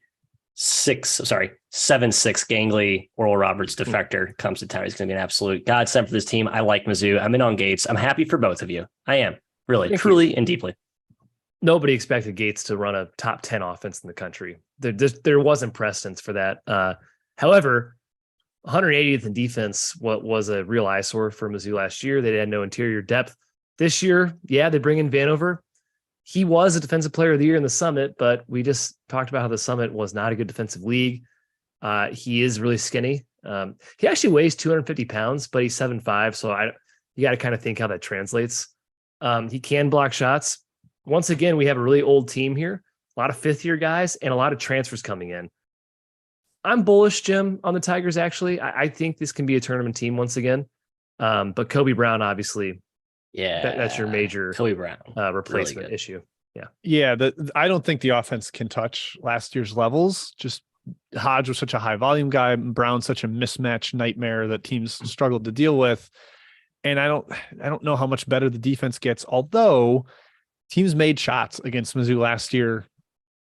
7'6" gangly Oral Roberts defector, comes to town. He's going to be an absolute godsend for this team. I like Mizzou. I'm in on Gates. I'm happy for both of you. I am, really, truly, and deeply. Nobody expected Gates to run a top 10 offense in the country. There wasn't precedence for that. However, 180th in defense, what was a real eyesore for Mizzou last year. They had no interior depth. This year, yeah, they bring in Vanover. He was a defensive player of the year in the Summit, but we just talked about how the Summit was not a good defensive league. He is really skinny. He actually weighs 250 pounds, but he's 7'5". So you got to kind of think how that translates. He can block shots. Once again, we have a really old team here, a lot of fifth-year guys and a lot of transfers coming in. I'm bullish, Jim, on the Tigers, actually. I think this can be a tournament team once again. But Kobe Brown, obviously, that's your major Kobe Brown replacement issue. Yeah. I don't think the offense can touch last year's levels. Just Hodge was such a high volume guy, Brown such a mismatch nightmare that teams struggled to deal with. And I don't know how much better the defense gets, although teams made shots against Mizzou last year,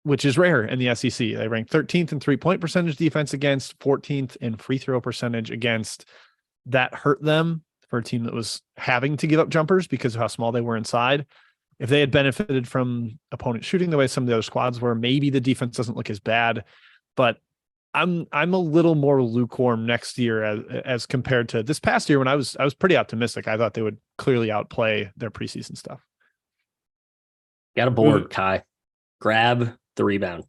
which is rare in the SEC. They ranked 13th in 3-point percentage defense against, 14th in free throw percentage against. That hurt them for a team that was having to give up jumpers because of how small they were inside. If they had benefited from opponent shooting the way some of the other squads were, maybe the defense doesn't look as bad. But I'm a little more lukewarm next year as compared to this past year when I was pretty optimistic. I thought they would clearly outplay their preseason stuff. Got a board, Kai. Grab the rebound.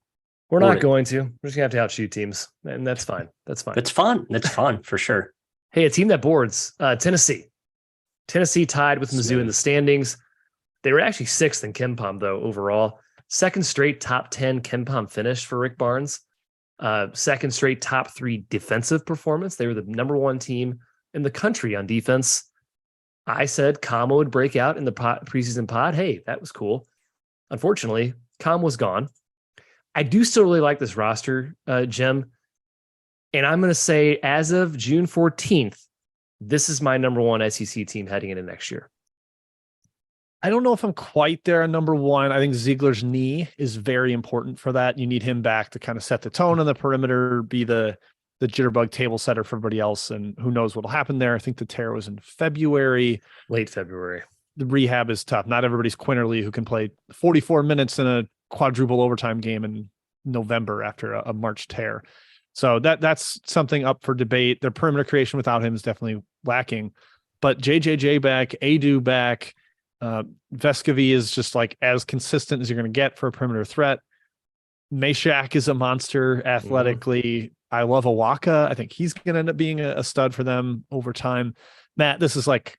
We're not going to. We're just going to have to outshoot teams, and that's fine. That's fine. It's fun. That's fun for sure. Hey, a team that boards, Tennessee. Tennessee tied with Mizzou in the standings. They were actually 6th in KenPom, though, overall. Second straight top 10 KenPom finish for Rick Barnes. Second straight top 3 defensive performance. They were the number 1 team in the country on defense. I said Kamo would break out in the preseason pod. Hey, that was cool. Unfortunately, Kamo was gone. I do still really like this roster, Jim. And I'm going to say, as of June 14th, this is my number 1 SEC team heading into next year. I don't know if I'm quite there on number 1. I think Ziegler's knee is very important for that. You need him back to kind of set the tone on the perimeter, be the jitterbug table setter for everybody else. And who knows what'll happen there. I think the tear was in February. Late February. The rehab is tough. Not everybody's Quinterly, who can play 44 minutes in a quadruple overtime game in November after a March tear. So that's something up for debate. Their perimeter creation without him is definitely lacking. But JJJ back, Adu back, Vescovi is just like as consistent as you're going to get for a perimeter threat. Meshack is a monster athletically. I love Awaka. I think he's going to end up being a stud for them over time. Matt, this is like,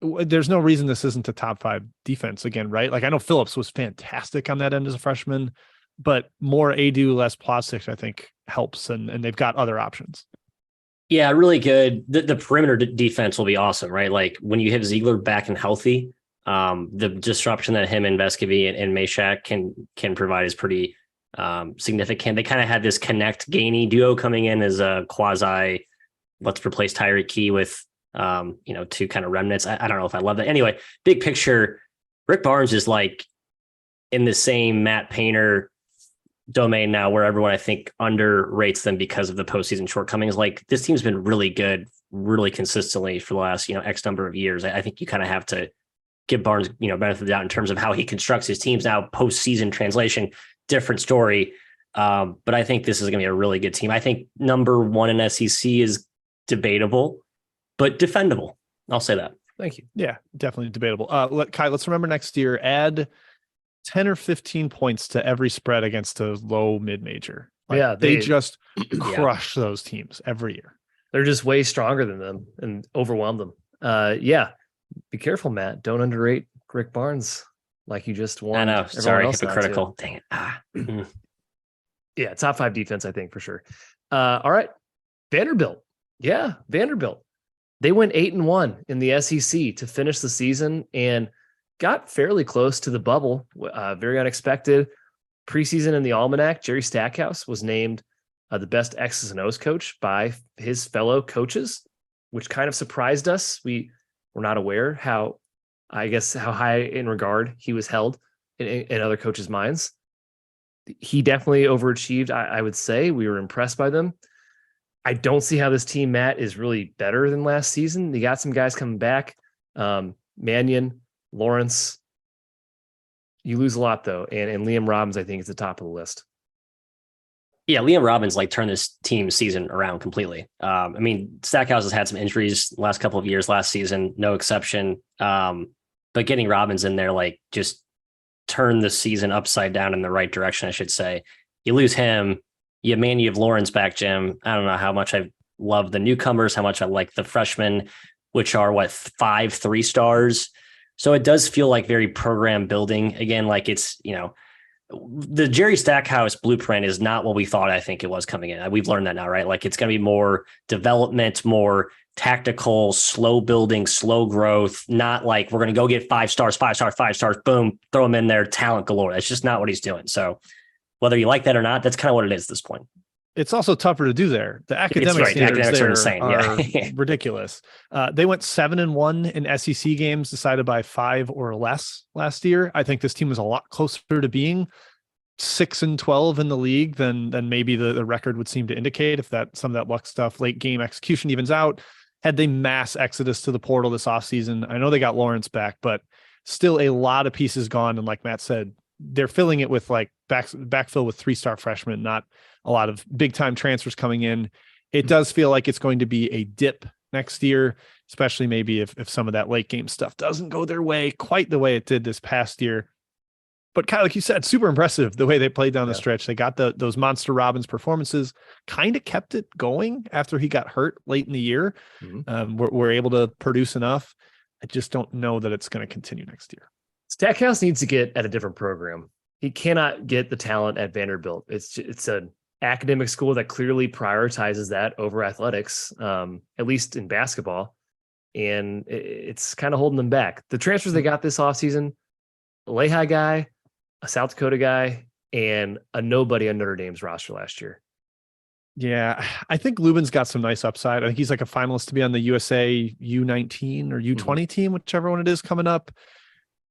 there's no reason this isn't a top 5 defense again, right? Like I know Phillips was fantastic on that end as a freshman, but more Adu, less Plostic, I think helps. And they've got other options. Yeah, really good. The perimeter defense will be awesome, right? Like when you have Ziegler back and healthy, the disruption that him and Vescovi and Meshack can provide is pretty significant. They kind of had this Connect Gainey duo coming in as a quasi, let's replace Tyreek Key with, two kind of remnants. I don't know if I love that. Anyway, big picture, Rick Barnes is like in the same Matt Painter domain now where everyone I think underrates them because of the postseason shortcomings. Like this team's been really good, really consistently for the last, X number of years. I think you kind of have to give Barnes, benefit of the doubt in terms of how he constructs his teams now postseason translation, different story. But I think this is going to be a really good team. I think number one in SEC is debatable, but defendable. I'll say that. Thank you. Yeah, definitely debatable. Kai, let's remember next year, add 10 or 15 points to every spread against a low mid-major. They just crush those teams every year. They're just way stronger than them and overwhelm them. Be careful, Matt. Don't underrate Rick Barnes like you just won. I know. Sorry, hypocritical. Dang it. Yeah, top 5 defense, I think, for sure. All right. Vanderbilt. Yeah, Vanderbilt. They went 8-1 in the SEC to finish the season and got fairly close to the bubble. Very unexpected. Preseason in the Almanac, Jerry Stackhouse was named the best X's and O's coach by his fellow coaches, which kind of surprised us. We were not aware how high in regard he was held in other coaches' minds. He definitely overachieved. I would say we were impressed by them. I don't see how this team, Matt, is really better than last season. They got some guys coming back. Mannion, Lawrence. You lose a lot though, and Liam Robbins, I think, is the top of the list. Yeah, Liam Robbins turned this team season around completely. Stackhouse has had some injuries the last couple of years. Last season, no exception. But getting Robbins in there, just turned the season upside down in the right direction, I should say. You lose him, you have Lawrence back, Jim. I don't know how much I love the newcomers, how much I like the freshmen, which are 5 3-stars. So it does feel like very program building again. It's, the Jerry Stackhouse blueprint is not what we thought. I think it was coming in. We've learned that now, right? It's going to be more development, more tactical, slow building, slow growth. Not like we're going to go get 5 stars, 5 stars, 5 stars, boom, throw them in there, talent galore. That's just not what he's doing. So whether you like that or not, that's kind of what it is at this point. It's also tougher to do there. The academic standards there are insane. Are ridiculous. They went 7-1 in SEC games decided by 5 or less last year. I think this team was a lot closer to being 6-12 in the league than maybe the record would seem to indicate. If that some of that luck stuff, late game execution evens out. Had they mass exodus to the portal this offseason, I know they got Lawrence back, but still a lot of pieces gone. And like Matt said, they're filling it with backfill with 3-star freshmen, not a lot of big time transfers coming in. It does feel like it's going to be a dip next year, especially maybe if some of that late game stuff doesn't go their way quite the way it did this past year. But Kyle, like you said, super impressive the way they played down the stretch. They got those monster Robbins performances, kind of kept it going after he got hurt late in the year. We're able to produce enough. I just don't know that it's going to continue next year. Stackhouse needs to get at a different program. He cannot get the talent at Vanderbilt. It's an academic school that clearly prioritizes that over athletics, at least in basketball. And it's kind of holding them back. The transfers they got this offseason, a Lehigh guy, a South Dakota guy, and a nobody on Notre Dame's roster last year. Yeah, I think Lubin's got some nice upside. I think he's a finalist to be on the USA U19 or U20 team, whichever one it is coming up.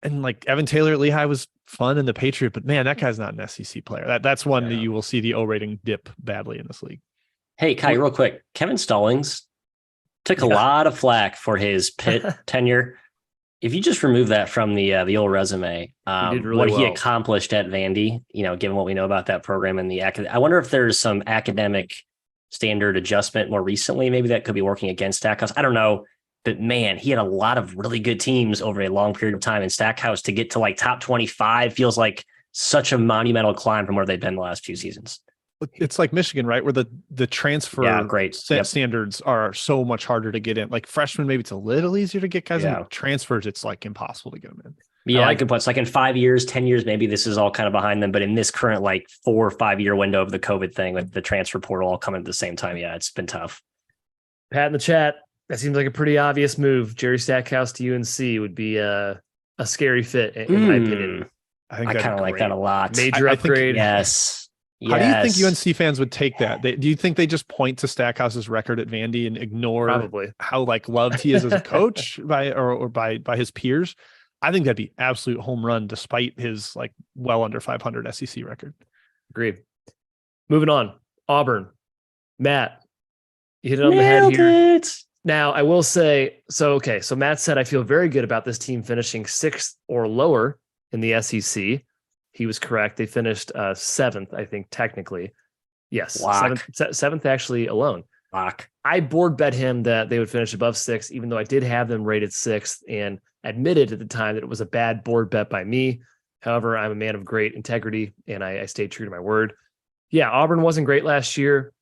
And Evan Taylor at Lehigh was fun in the Patriot, but man, that guy's not an SEC player. That's one that you will see the O rating dip badly in this league. Hey, Kai, real quick. Kevin Stallings took a lot of flack for his Pitt tenure. If you just remove that from the old resume, he accomplished at Vandy, given what we know about that program and I wonder if there's some academic standard adjustment more recently, maybe that could be working against Stackhouse. I don't know. But man, he had a lot of really good teams over a long period of time. And Stackhouse to get to top 25 feels like such a monumental climb from where they've been the last few seasons. It's like Michigan, right? Where the transfer standards are so much harder to get in. Freshmen, maybe it's a little easier to get guys in. Transfers, it's likely impossible to get them in. Yeah, good point. It's in 5 years, 10 years, maybe this is all kind of behind them. But in this current 4 or 5 year window of the COVID thing, with the transfer portal all coming at the same time, it's been tough. Pat in the chat. That seems like a pretty obvious move. Jerry Stackhouse to UNC would be a scary fit, in my opinion. I kind of like that a lot. Major upgrade. Yes. How do you think Yes. UNC fans would take that? Do you think they just point to Stackhouse's record at Vandy and ignore Probably. how like loved he is as a coach by his peers? I think that'd be absolute home run despite his like well under 500 SEC record. Agreed. Moving on. Auburn. Matt, you hit it on the head Nailed here. it. Now, I will say, so Matt said, I feel very good about this team finishing 6th or lower in the SEC. He was correct. They finished 7th, I think, technically. Yes, Lock. 7th actually alone. Lock. I board bet him that they would finish above 6th, even though I did have them rated 6th and admitted at the time that it was a bad board bet by me. However, I'm a man of great integrity, and I stayed true to my word. Yeah, Auburn wasn't great last year.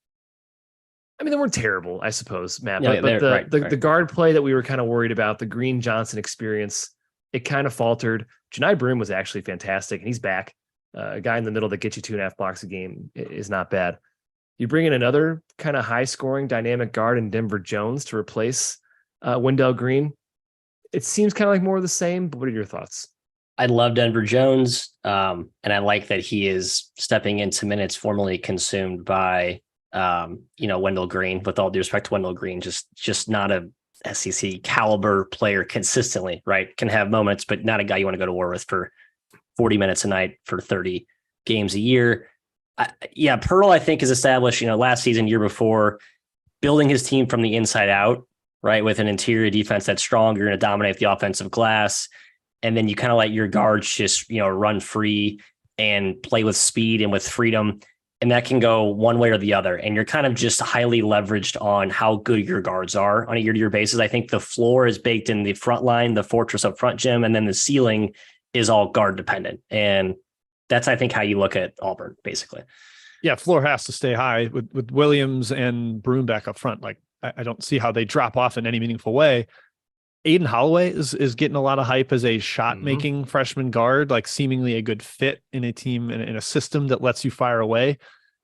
I mean, they weren't terrible, I suppose, Matt. Yeah, But right. the guard play that we were kind of worried about, the Green Johnson experience, it kind of faltered. Janai Broom was actually fantastic, and he's back. A guy in the middle that gets you 2.5 blocks a game is not bad. You bring in another kind of high-scoring, dynamic guard in Denver Jones to replace Wendell Green. It seems kind of like more of the same, but what are your thoughts? I love Denver Jones, and I like that he is stepping into minutes formerly consumed by Wendell Green. With all due respect to Wendell Green, just not a SEC caliber player consistently, right? Can have moments, but not a guy you want to go to war with for 40 minutes a night for 30 games a year. Pearl, I think, is established, last season, year before, building his team from the inside out, right? With an interior defense that's strong, you're going to dominate the offensive glass. And then you kind of let your guards just, run free and play with speed and with freedom. And that can go one way or the other. And you're kind of just highly leveraged on how good your guards are on a year-to-year basis. I think the floor is baked in the front line, the fortress up front, Jim, and then the ceiling is all guard dependent. And that's, I think, how you look at Auburn, basically. Yeah, floor has to stay high with Williams and Broom back up front. Like, I don't see how they drop off in any meaningful way. Aiden Holloway is getting a lot of hype as a shot-making freshman guard, like seemingly a good fit in a team in a system that lets you fire away. I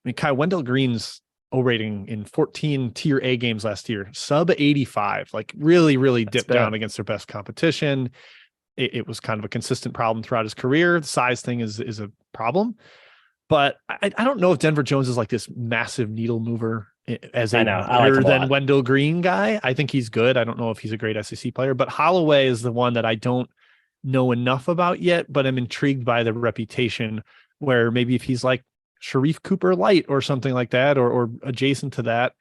mean, Kai, Wendell Green's O rating in 14 tier A games last year, sub 85, like really, really dipped down against their best competition. It was kind of a consistent problem throughout his career. The size thing is a problem. But I don't know if Denver Jones is like this massive needle mover as a better than Wendell Green guy. I think he's good. I don't know if he's a great SEC player, but Holloway is the one that I don't know enough about yet, but I'm intrigued by the reputation where maybe if he's like Sharif Cooper light or something like that, or adjacent to that,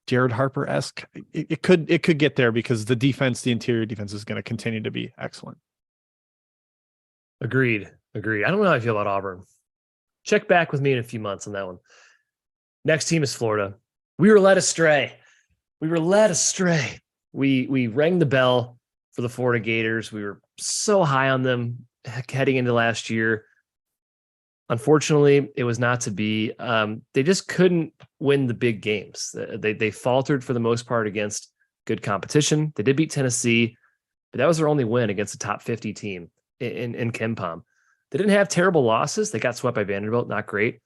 Jared Harper-esque, it could get there because the interior defense is going to continue to be excellent. Agreed. I don't know how I feel about Auburn. Check back with me in a few months on that one. Next team is Florida. We were led astray. We rang the bell for the Florida Gators. We were so high on them heading into last year. Unfortunately, it was not to be. They just couldn't win the big games. They faltered for the most part against good competition. They did beat Tennessee, but that was their only win against a top 50 team in KenPom. They didn't have terrible losses. They got swept by Vanderbilt, not great.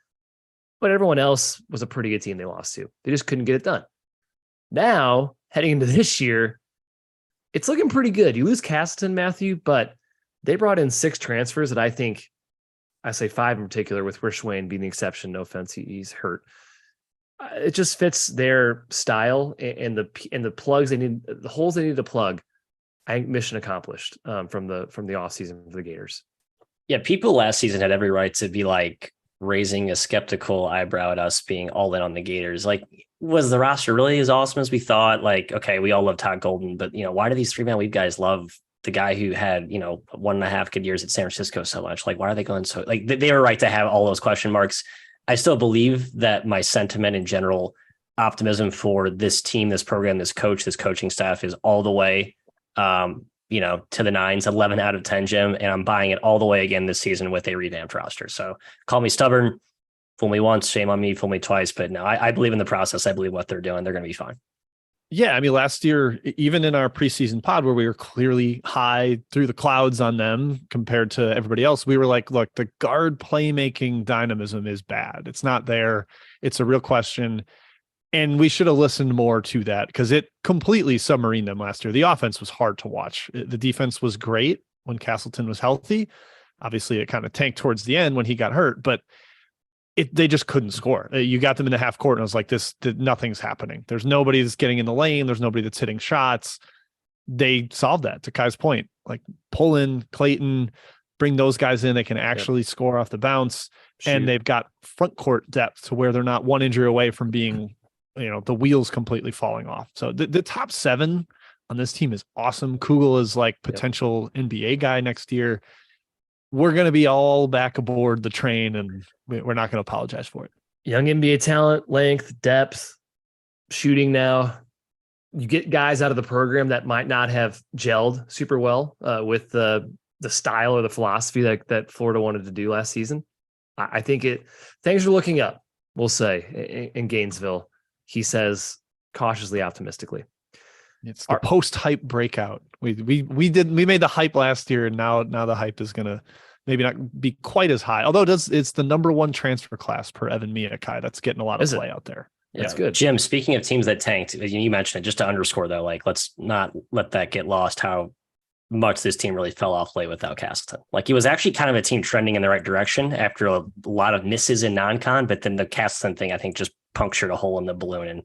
But everyone else was a pretty good team they lost to. They just couldn't get it done. Now, heading into this year, it's looking pretty good. You lose Castleton, Matthew, but they brought in 6 transfers that I say 5 in particular, with Rich Wayne being the exception. No offense, he's hurt. It just fits their style and the plugs they need, the holes they need to plug. I think mission accomplished from the offseason for the Gators. Yeah, people last season had every right to be like raising a skeptical eyebrow at us being all in on the Gators. Like, was the roster really as awesome as we thought? Like, okay, we all love Todd Golden, but why do these 3-man weave guys love the guy who had 1.5 good years at San Francisco so much? Like, why are they going so like they were right to have all those question marks? I still believe that my sentiment in general, optimism for this team, this program, this coach, this coaching staff is all the way to the 9s, 11 out of 10, Jim, and I'm buying it all the way again this season with a revamped roster. So call me stubborn, fool me once, shame on me, fool me twice. But no, I believe in the process. I believe what they're doing. They're going to be fine. Yeah, I mean, last year, even in our preseason pod where we were clearly high through the clouds on them compared to everybody else, we were like, look, the guard playmaking dynamism is bad. It's not there. It's a real question. And we should have listened more to that because it completely submarined them last year. The offense was hard to watch. The defense was great when Castleton was healthy. Obviously, it kind of tanked towards the end when he got hurt, but they just couldn't score. You got them in the half court and I was like, nothing's happening. There's nobody that's getting in the lane. There's nobody that's hitting shots. They solved that, to Kai's point. Like, pull in Clayton, bring those guys in. They can actually score off the bounce. And they've got front court depth to where they're not one injury away from being, the wheels completely falling off. So the top 7 on this team is awesome. Kugel is like potential NBA guy next year. We're going to be all back aboard the train, and we're not going to apologize for it. Young NBA talent, length, depth, shooting now. You get guys out of the program that might not have gelled super well with the style or the philosophy that Florida wanted to do last season. I think things are looking up, we'll say, in Gainesville. He says cautiously optimistically. It's the post-hype breakout. We made the hype last year, and now the hype is gonna maybe not be quite as high. Although it's the number 1 transfer class per Evan Miakai. That's getting a lot of play out there. That's good. Jim, speaking of teams that tanked, you mentioned it, just to underscore though, like, let's not let that get lost, how much this team really fell off late without Castleton. Like, he was actually kind of a team trending in the right direction after a lot of misses in non-con, but then the Castleton thing, I think, just punctured a hole in the balloon and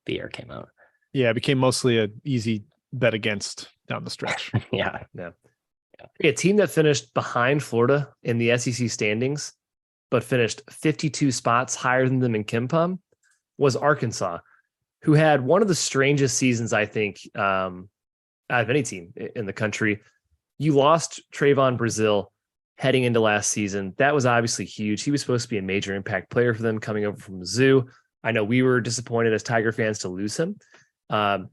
the air came out. Yeah, it became mostly an easy bet against down the stretch. Yeah. A team that finished behind Florida in the SEC standings, but finished 52 spots higher than them in KenPom, was Arkansas, who had one of the strangest seasons, I think, out of any team in the country. You lost Trayvon Brazile heading into last season. That was obviously huge. He was supposed to be a major impact player for them coming over from Mizzou. I know we were disappointed as Tiger fans to lose him, but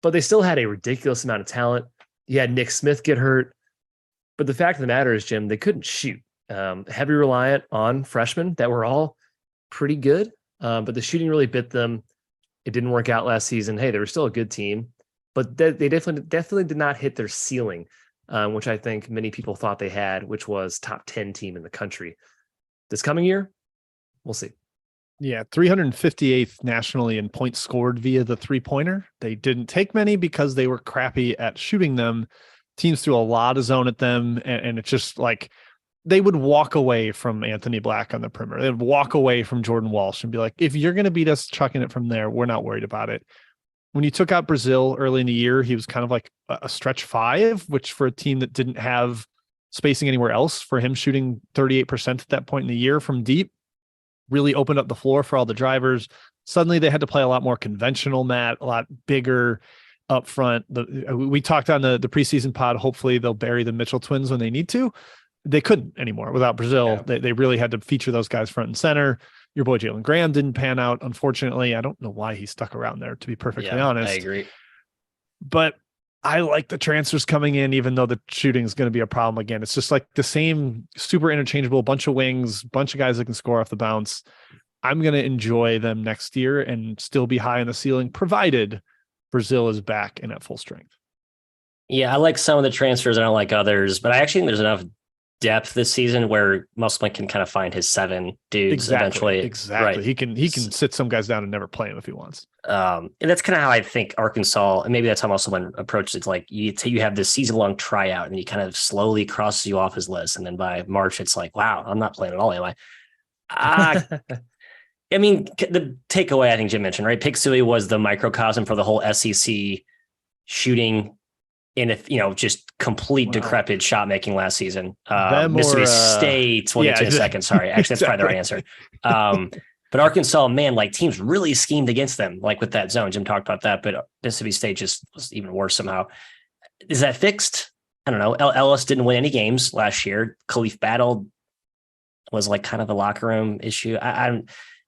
they still had a ridiculous amount of talent. You had Nick Smith get hurt, but the fact of the matter is, Jim, they couldn't shoot. Heavy reliant on freshmen that were all pretty good, but the shooting really bit them. It didn't work out last season. Hey, they were still a good team, but they definitely did not hit their ceiling, which I think many people thought they had, which was top 10 team in the country. This coming year, we'll see. Yeah, 358th nationally in points scored via the three-pointer. They didn't take many because they were crappy at shooting them. Teams threw a lot of zone at them, and it's just like they would walk away from Anthony Black on the perimeter. They'd walk away from Jordan Walsh and be like, if you're going to beat us chucking it from there, we're not worried about it. When you took out Brazile early in the year, he was kind of like a stretch 5, which for a team that didn't have spacing anywhere else, for him shooting 38% at that point in the year from deep, really opened up the floor for all the drivers. Suddenly they had to play a lot more conventional, Matt, a lot bigger up front. We talked on the preseason pod, hopefully they'll bury the Mitchell twins when they need to. They couldn't anymore without Brazile. Yeah. They really had to feature those guys front and center. Your boy Jalen Graham didn't pan out, unfortunately. I don't know why he stuck around there, to be perfectly honest. I agree. But I like the transfers coming in, even though the shooting is going to be a problem again. It's just like the same super interchangeable, bunch of wings, bunch of guys that can score off the bounce. I'm going to enjoy them next year and still be high on the ceiling, provided Brazile is back and at full strength. Yeah, I like some of the transfers. I don't like others, but I actually think there's enough depth this season where Musselman can kind of find his 7 dudes eventually. Exactly. Right. He can sit some guys down and never play them if he wants. And that's kind of how I think Arkansas, and maybe that's how Musselman approaches it. It's like you have this season-long tryout and he kind of slowly crosses you off his list. And then by March, it's like, wow, I'm not playing at all, am I? I mean, the takeaway I think Jim mentioned, right? Pick Suey was the microcosm for the whole SEC shooting in just complete decrepit shot making last season. Mississippi State, we'll get to in a second. Sorry. Actually, that's probably the right answer. But Arkansas, man, like teams really schemed against them, like with that zone. Jim talked about that, but Mississippi State just was even worse somehow. Is that fixed? I don't know. Ellis didn't win any games last year. Khalif Battle was like kind of a locker room issue.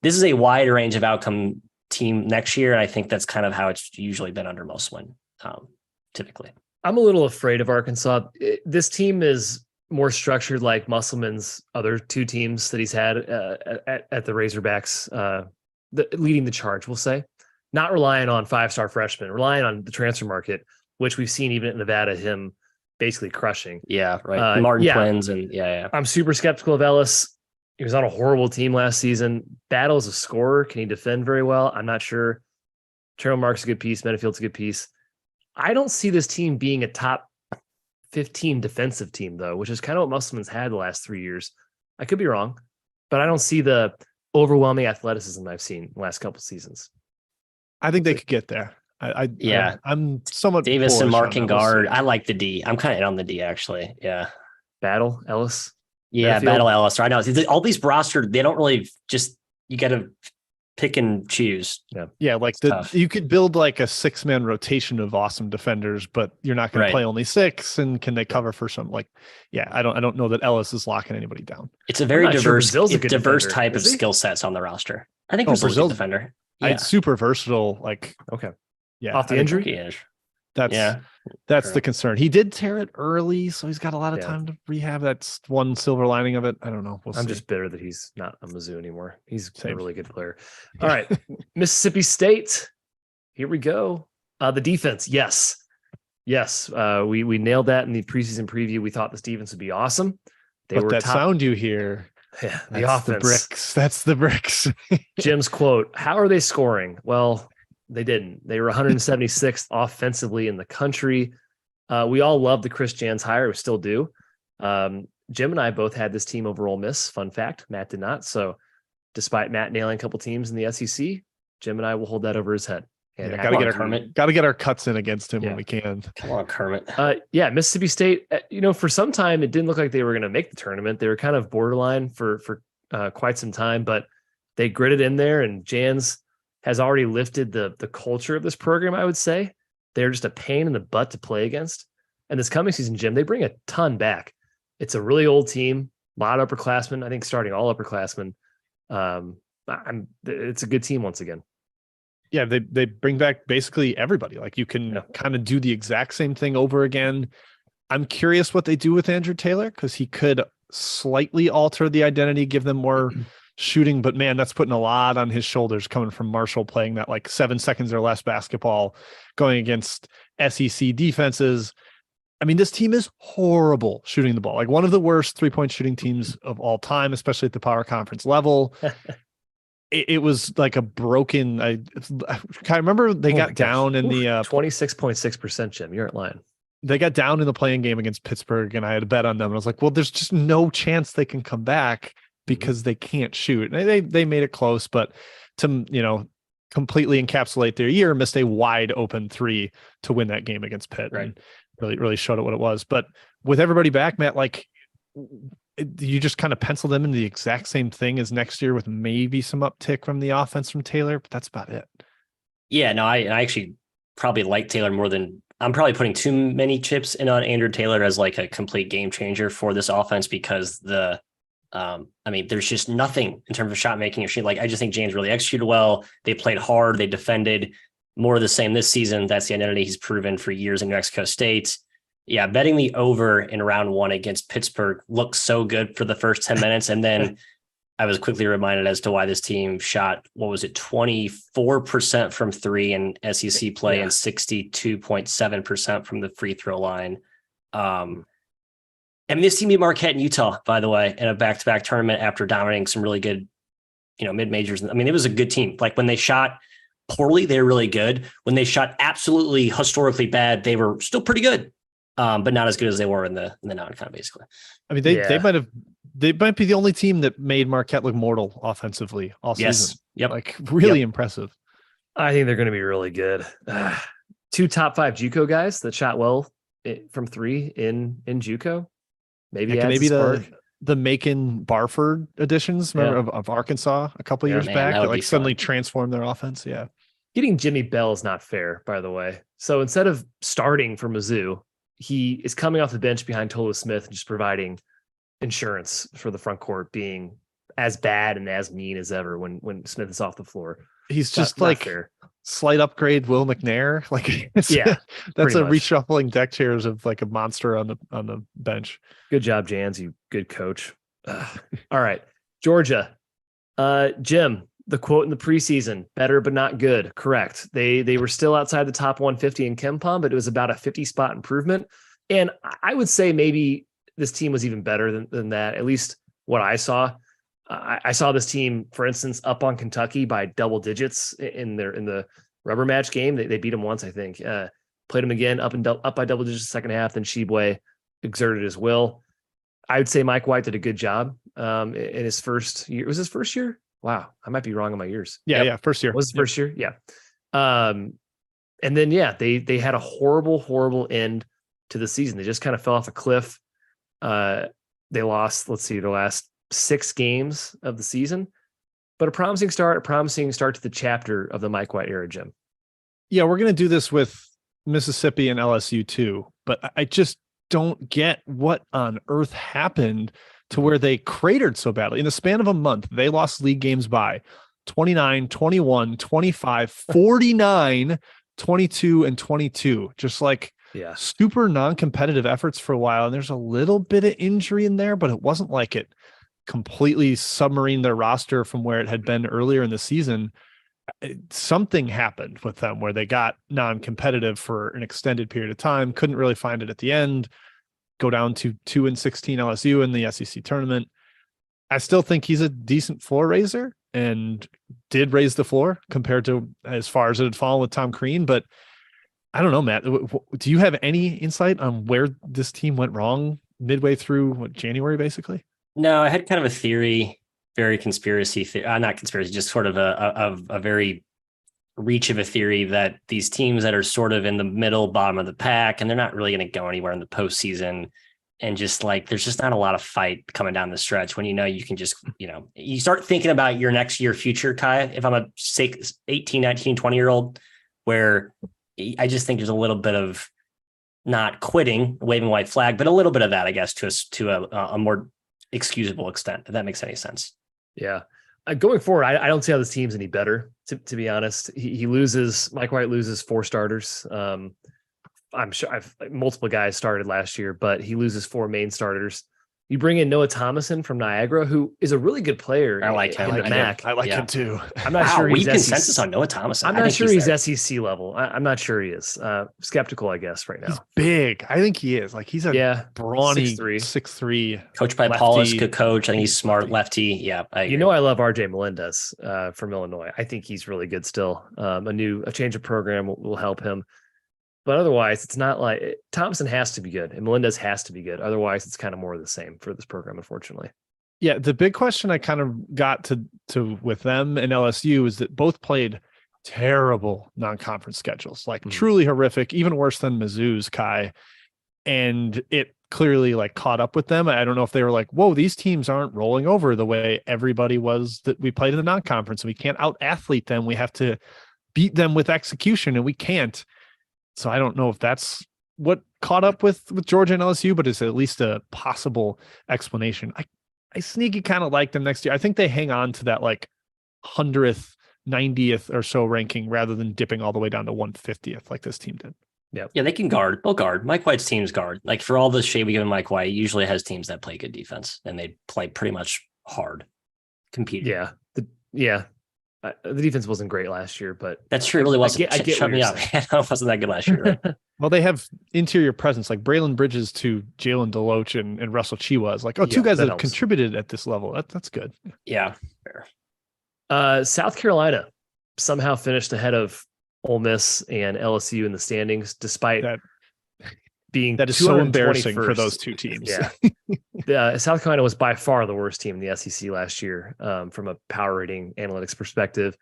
This is a wide range of outcome team next year. And I think that's kind of how it's usually been under Musselman, typically. I'm a little afraid of Arkansas. This team is more structured like Musselman's other 2 teams that he's had at the Razorbacks, leading the charge, we'll say. Not relying on 5-star freshmen, relying on the transfer market, which we've seen even at Nevada, him basically crushing. Yeah, right. Martin Twins and yeah. I'm super skeptical of Ellis. He was on a horrible team last season. Battle is a scorer. Can he defend very well? I'm not sure. Terrell Mark's a good piece. Menifield's a good piece. I don't see this team being a top 15 defensive team, though, which is kind of what Musselman's had the last 3 years. I could be wrong, but I don't see the overwhelming athleticism I've seen in the last couple seasons. I think they could get there. I'm somewhat Davis and bullish on marking that. We'll guard. see. I like the D. I'm kind of in on the D actually. Yeah. Battle, Ellis. Yeah. Merrifield. Battle Ellis. I know all these roster, they don't really you got to pick and choose. Yeah, like you could build like a 6-man rotation of awesome defenders, but you're not going to play only 6. And can they cover for some? Like, yeah, I don't know that Ellis is locking anybody down. It's a very diverse, defender, type of skill sets on the roster. I think Brazil's a defender. Yeah. It's super versatile. Like, okay, yeah, off the injury. That's the concern. He did tear it early, so he's got a lot of time to rehab. That's one silver lining of it. I don't know. I'm just bitter that he's not a Mizzou anymore. He's a really good player. All right, Mississippi State. Here we go. The defense. Yes. We nailed that in the preseason preview. We thought this defense would be awesome. Sound you hear. Yeah, the offense. That's the bricks. Jim's quote. How are they scoring? Well, they didn't. They were 176th offensively in the country. We all love the Chris Jans hire. We still do. Jim and I both had this team over Ole Miss. Fun fact, Matt did not. So despite Matt nailing a couple teams in the SEC, Jim and I will hold that over his head. And got to get our cuts in against him when we can. Come on, Kermit. Mississippi State, for some time, it didn't look like they were going to make the tournament. They were kind of borderline for quite some time, but they gritted in there, and Jans has already lifted the culture of this program, I would say. They're just a pain in the butt to play against. And this coming season, Jim, they bring a ton back. It's a really old team, a lot of upperclassmen, I think starting all upperclassmen. It's a good team once again. Yeah, they bring back basically everybody. Like you can kind of do the exact same thing over again. I'm curious what they do with Andrew Taylor, because he could slightly alter the identity, give them more shooting, but man, that's putting a lot on his shoulders coming from Marshall, playing that like 7 seconds or less basketball, going against SEC defenses. I mean, this team is horrible shooting the ball, like one of the worst 3-point shooting teams of all time, especially at the power conference level. It was like a broken. I remember they got down in the 26.6%. Jim, you're at line. They got down in the playing game against Pittsburgh, and I had a bet on them. And I was like, well, there's just no chance they can come back because they can't shoot. And they made it close, but to completely encapsulate their year, missed a wide open 3 to win that game against Pitt. Right. And really showed it what it was. But with everybody back, Matt, like, you just kind of pencil them into the exact same thing as next year, with maybe some uptick from the offense from Taylor, but that's about it. Yeah, no, I actually probably like Taylor more than I'm probably putting too many chips in on Andrew Taylor as like a complete game changer for this offense, because there's just nothing in terms of shot making or shit. Like, I just think James really executed well. They played hard. They defended. More of the same this season. That's the identity he's proven for years in New Mexico State. Yeah, betting the over in round 1 against Pittsburgh looked so good for the first 10 minutes. And then I was quickly reminded as to why this team shot, 24% from 3 in SEC play and 62.7% from the free throw line. This team beat Marquette and Utah, by the way, in a back-to-back tournament after dominating some really good, mid-majors. I mean, it was a good team. Like, when they shot poorly, they were really good. When they shot absolutely historically bad, they were still pretty good. But not as good as they were in the non-con, basically. I mean, they might be the only team that made Marquette look mortal offensively all season. Yep. Like, really impressive. I think they're going to be really good. 2 top 5 JUCO guys that shot well from 3 in JUCO. Maybe the Macon Barford additions of Arkansas a couple years back that like suddenly transformed their offense. Yeah. Getting Jimmy Bell is not fair, by the way. So instead of starting for Mizzou, he is coming off the bench behind Tolu Smith and just providing insurance for the front court, being as bad and as mean as ever when Smith is off the floor. He's just like slight upgrade Will McNair. Like, that's a reshuffling deck chairs of like a monster on the bench. Good job, Jans. You good coach. All right. Georgia. Jim, the quote in the preseason, better but not good. Correct. They were still outside the top 150 in KenPom, but it was about a 50 spot improvement. And I would say maybe this team was even better than that, at least what I saw. I saw this team, for instance, up on Kentucky by double digits in the rubber match game. They beat them once, I think. Played them again up by double digits the second half. Then Shibwe exerted his will. I would say Mike White did a good job in his first year. It was his first year. Wow, I might be wrong on my years. Yeah, first year. Was the first year? Yeah. And then they had a horrible end to the season. They just kind of fell off a cliff. They lost, the last 6 games of the season, but a promising start to the chapter of the Mike White era, Jim. Yeah, we're going to do this with Mississippi and LSU too, but I just don't get what on earth happened to where they cratered so badly. In the span of a month, they lost league games by 29, 21, 25, 49, 22, and 22. Just like super non-competitive efforts for a while. And there's a little bit of injury in there, but it wasn't like it completely submarined their roster from where it had been earlier in the season. Something happened with them where they got non-competitive for an extended period of time, couldn't really find it at the end, go down to 2-16 LSU in the SEC tournament. I still think he's a decent floor raiser and did raise the floor compared to as far as it had fallen with Tom Crean. But I don't know, Matt, do you have any insight on where this team went wrong midway through January, basically? No, I had kind of a theory, very conspiracy, not conspiracy, just sort of a very reach of a theory that these teams that are sort of in the middle, bottom of the pack, and they're not really going to go anywhere in the postseason. And just like, there's just not a lot of fight coming down the stretch when, you can just, you start thinking about your future, Kai, if I'm a 18, 19, 20-year-old, where I just think there's a little bit of not quitting, waving white flag, but a little bit of that, I guess, to a more excusable extent, if that makes any sense. Yeah. Going forward, I don't see how this team's any better, to be honest. Mike White loses 4 starters. I'm sure multiple guys started last year, but he loses 4 main starters. You bring in Noah Thomason from Niagara, who is a really good player. I like him. I like him too. I'm not sure he's consensus on Noah Thomason. I'm not sure he's SEC level. I'm not sure he is. Skeptical, I guess, right now. He's big. I think he is. Like, he's a brawny 6'3", coached by Paulus, good coach. I think he's smart, lefty. Yeah, I love RJ Melendez from Illinois. I think he's really good still. A change of program will help him. But otherwise, it's not like Thompson has to be good and Melendez has to be good. Otherwise, it's kind of more of the same for this program, unfortunately. Yeah, the big question I kind of got to with them and LSU is that both played terrible non-conference schedules, like truly horrific, even worse than Mizzou's, Kai. And it clearly like caught up with them. I don't know if they were like, whoa, these teams aren't rolling over the way everybody was that we played in the non-conference, and we can't out-athlete them. We have to beat them with execution, and we can't. So I don't know if that's what caught up with Georgia and LSU, but it's at least a possible explanation. I sneaky kind of like them next year. I think they hang on to that like 100th, 90th or so ranking rather than dipping all the way down to 150th like this team did. Yeah, they can guard. They'll guard. Mike White's teams guard. Like, for all the shade we give him, Mike White usually has teams that play good defense, and they play pretty much hard, compete. Yeah. The defense wasn't great last year, but that's true. It really wasn't. I get Shut me up. It wasn't that good last year. Right? Well, they have interior presence like Braylon Bridges to Jalen Deloach and Russell Chiwa is like, two guys that have contributed at this level. That's good. Yeah. Fair. South Carolina somehow finished ahead of Ole Miss and LSU in the standings, despite that is so embarrassing for those two teams. Yeah. South Carolina was by far the worst team in the SEC last year from a power rating analytics perspective.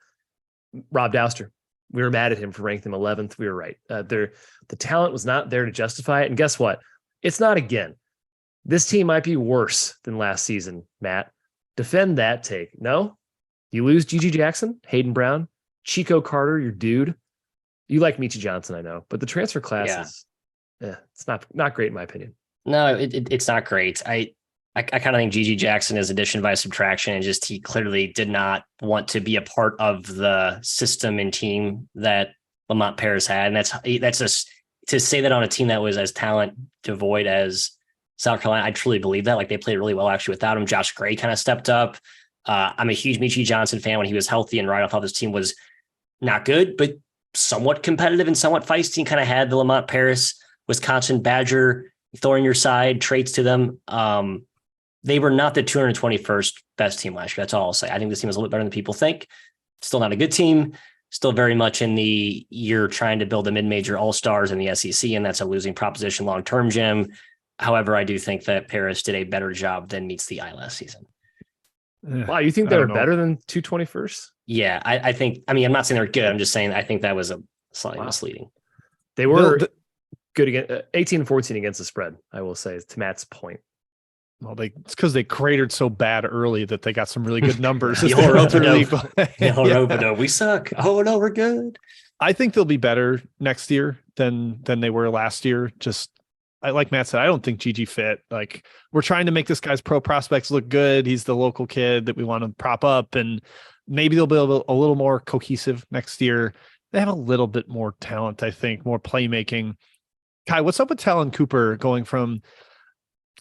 Rob Douster, we were mad at him for ranking them 11th. We were right. The talent was not there to justify it. And guess what? It's not again. This team might be worse than last season, Matt. Defend that take. No? You lose Gigi Jackson, Hayden Brown, Chico Carter, your dude. You like Michi Johnson, I know. But the transfer class is... it's not great in my opinion. No, it's not great. I kind of think Gigi Jackson is addition by subtraction, and just he clearly did not want to be a part of the system and team that Lamont Paris had, and that's just to say that on a team that was as talent devoid as South Carolina. I truly believe that. Like, they played really well actually without him. Josh Gray kind of stepped up. I'm a huge Michi Johnson fan when he was healthy and right. I thought this team was not good, but somewhat competitive and somewhat feisty, and kind of had the Lamont Paris Wisconsin Badger thorn in your side traits to them. They were not the 221st best team last year. That's all I'll say. I think this team is a little bit better than people think. Still not a good team. Still very much in the year trying to build a mid-major all-stars in the SEC, and that's a losing proposition long-term, Jim. However, I do think that Paris did a better job than meets the eye last season. Wow, you think I they were don't know. better than 221st? Yeah, I think. I mean, I'm not saying they're good. I'm just saying I think that was a slightly Wow. misleading. They were The- good against 18 and 14 against the spread, I will say, to Matt's point. Well, it's because they cratered so bad early that they got some really good numbers. The as whole they went through rope-a-dope. league play. The whole Yeah. rope-a-dope, we suck. Oh no, we're good. I think they'll be better next year than they were last year. Just like Matt said, I don't think Gigi fit. Like, we're trying to make this guy's pro prospects look good. He's the local kid that we want to prop up, and maybe they'll be a little more cohesive next year. They have a little bit more talent, I think, more playmaking. Kai, what's up with Talon Cooper going from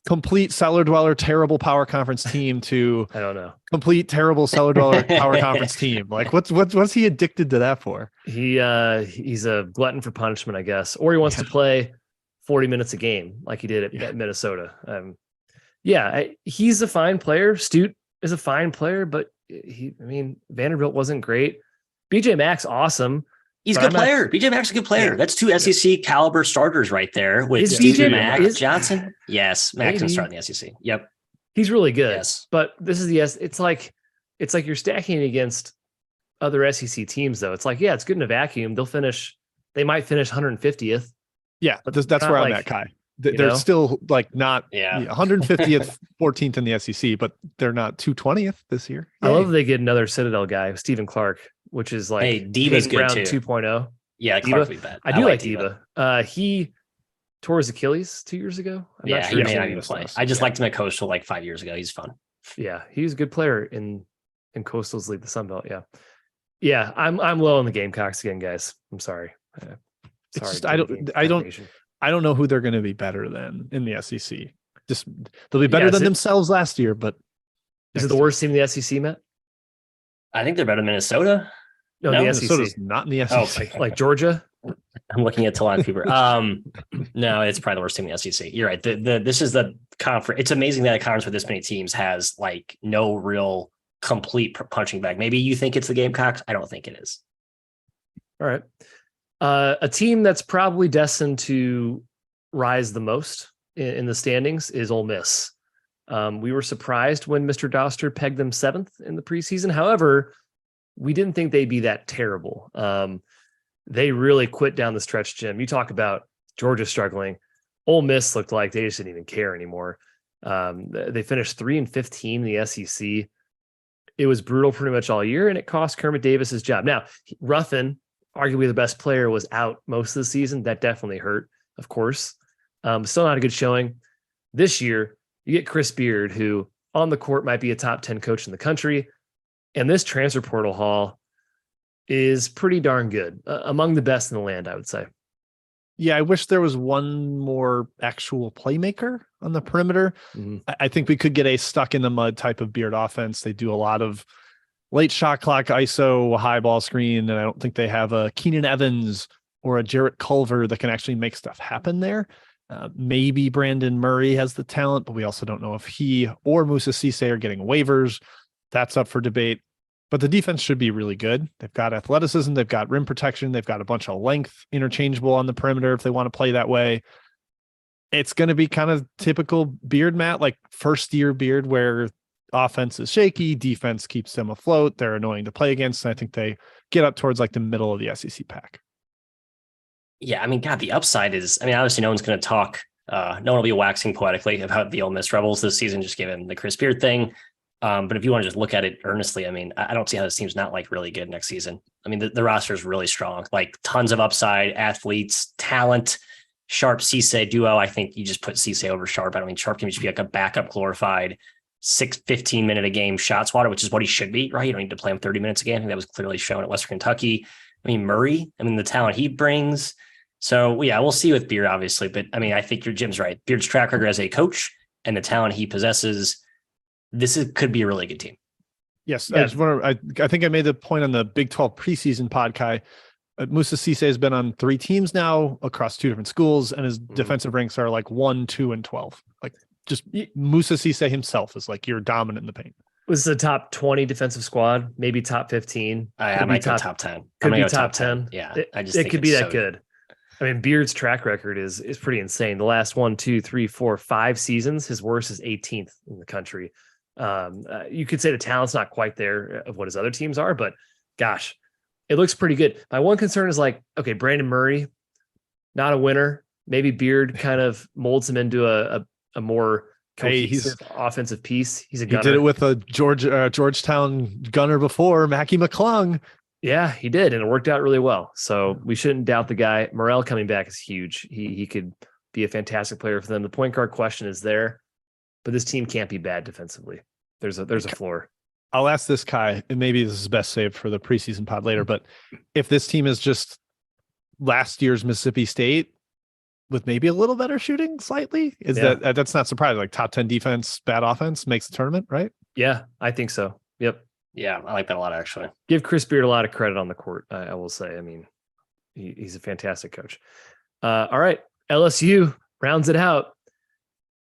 complete cellar dweller, terrible power conference team to I don't know. complete terrible cellar dweller power conference team? Like, what's he addicted to that for? He's a glutton for punishment, I guess, or he wants to play 40 minutes a game like he did at Minnesota. He's a fine player. Stute is a fine player, but Vanderbilt wasn't great. BJ Mack's awesome. He's a good player. BJ Mack's a good player. Yeah. That's two SEC caliber starters right there with Is Steve BJ Mack, is- Johnson. Yes, Mack can Maybe. start in the SEC. Yep. He's really good. Yes. But this is it's like you're stacking against other SEC teams, though. It's like, yeah, it's good in a vacuum. They might finish 150th. Yeah, But that's not where I'm like, at, Kai. you They're know? still like not Yeah. 150th, 14th in the SEC, but they're not 220th this year. I love Yay. they get another Citadel guy, Stephen Clark, which is like Hey, Diva's Peyton good Brown too. 2.0. Yeah, Diva? Clark would be bad. I do like Diva. He tore his Achilles 2 years ago. I'm Yeah, not he sure. may if not he even was play. last. I just Yeah. liked him at Coastal like 5 years ago. He's fun. Yeah, he's a good player in Coastal's league, the Sun Belt. Yeah. I'm low on the Gamecocks again, guys. I'm sorry. It's Sorry. just, Gamecock Nation. I don't know who they're going to be better than in the SEC. Just they'll be better Yeah, is than it- themselves last year, but Is it the worst team in the SEC, Matt? I think they're better than Minnesota. No, No, the Minnesota's SEC. not in the Oh, SEC. Like Georgia. I'm looking at Talon Cooper. No, it's probably the worst team in the SEC. You're right. This is the conference. It's amazing that a conference with this many teams has like no real complete punching bag. Maybe you think it's the Gamecocks. I don't think it is. All right. A team that's probably destined to rise the most in the standings is Ole Miss. We were surprised when Mr. Doster pegged them 7th in the preseason. However, we didn't think they'd be that terrible. They really quit down the stretch, Jim. You talk about Georgia struggling. Ole Miss looked like they just didn't even care anymore. They finished 3-15 in the SEC. It was brutal pretty much all year, and it cost Kermit Davis his job. Now, Ruffin, arguably the best player, was out most of the season. That definitely hurt, of course. Still not a good showing. This year, you get Chris Beard, who on the court might be a top 10 coach in the country. And this transfer portal haul is pretty darn good. Among the best in the land, I would say. Yeah, I wish there was one more actual playmaker on the perimeter. Mm-hmm. I think we could get a stuck in the mud type of Beard offense. They do a lot of late shot clock ISO, high ball screen, and I don't think they have a Keenan Evans or a Jarrett Culver that can actually make stuff happen there. Maybe Brandon Murray has the talent, but we also don't know if he or Musa Cisse are getting waivers. That's up for debate. But the defense should be really good. They've got athleticism. They've got rim protection. They've got a bunch of length interchangeable on the perimeter if they want to play that way. It's going to be kind of typical Beard, Matt, like first year Beard, where offense is shaky, defense keeps them afloat. They're annoying to play against. And I think they get up towards like the middle of the SEC pack. Yeah, I mean, God, the upside is, I mean, obviously no one's going to talk, no one will be waxing poetically about the Ole Miss Rebels this season, just given the Chris Beard thing. But if you want to just look at it earnestly, I mean, I don't see how this team's not like really good next season. I mean, the roster is really strong, like tons of upside, athletes, talent, Sharp Cisse duo. I think you just put Cisse over Sharp. I don't mean, Sharp can just be like a backup glorified 15 minute a game shot swatter, which is what he should be, right? You don't need to play him 30 minutes a game. I think that was clearly shown at Western Kentucky. I mean, Murray, I mean, the talent he brings. So yeah, we'll see with Beard, obviously. But I mean, I think your Jim's right. Beard's track record as a coach and the talent he possesses, could be a really good team. Yes. Yeah. I think I made the point on the Big 12 preseason podcast. Musa Cisse has been on 3 teams now across 2 different schools, and his defensive ranks are like 1, 2, and 12. Like just Musa Cisse himself is like you're dominant in the paint. Was the top 20 defensive squad, maybe top 15. I might go top 10. Could I'm gonna be go top 10. Yeah, It could be that good. I mean, Beard's track record is pretty insane. The last 1, 2, 3, 4, 5 seasons, his worst is 18th in the country. You could say the talent's not quite there of what his other teams are, but gosh, it looks pretty good. My one concern is like, okay, Brandon Murray, not a winner. Maybe Beard kind of molds him into a more cohesive offensive piece. He's a gunner. He did it with a Georgetown gunner before, Mackie McClung. Yeah, he did, and it worked out really well. So we shouldn't doubt the guy. Morrell coming back is huge. He could be a fantastic player for them. The point guard question is there, but this team can't be bad defensively. There's a floor. I'll ask this, Kai, and maybe this is best saved for the preseason pod later, but if this team is just last year's Mississippi State with maybe a little better shooting slightly, that's not surprising. Like top 10 defense, bad offense makes the tournament, right? Yeah, I think so. Yep. Yeah, I like that a lot, actually. Give Chris Beard a lot of credit on the court, I will say. I mean, he's a fantastic coach. All right, LSU rounds it out.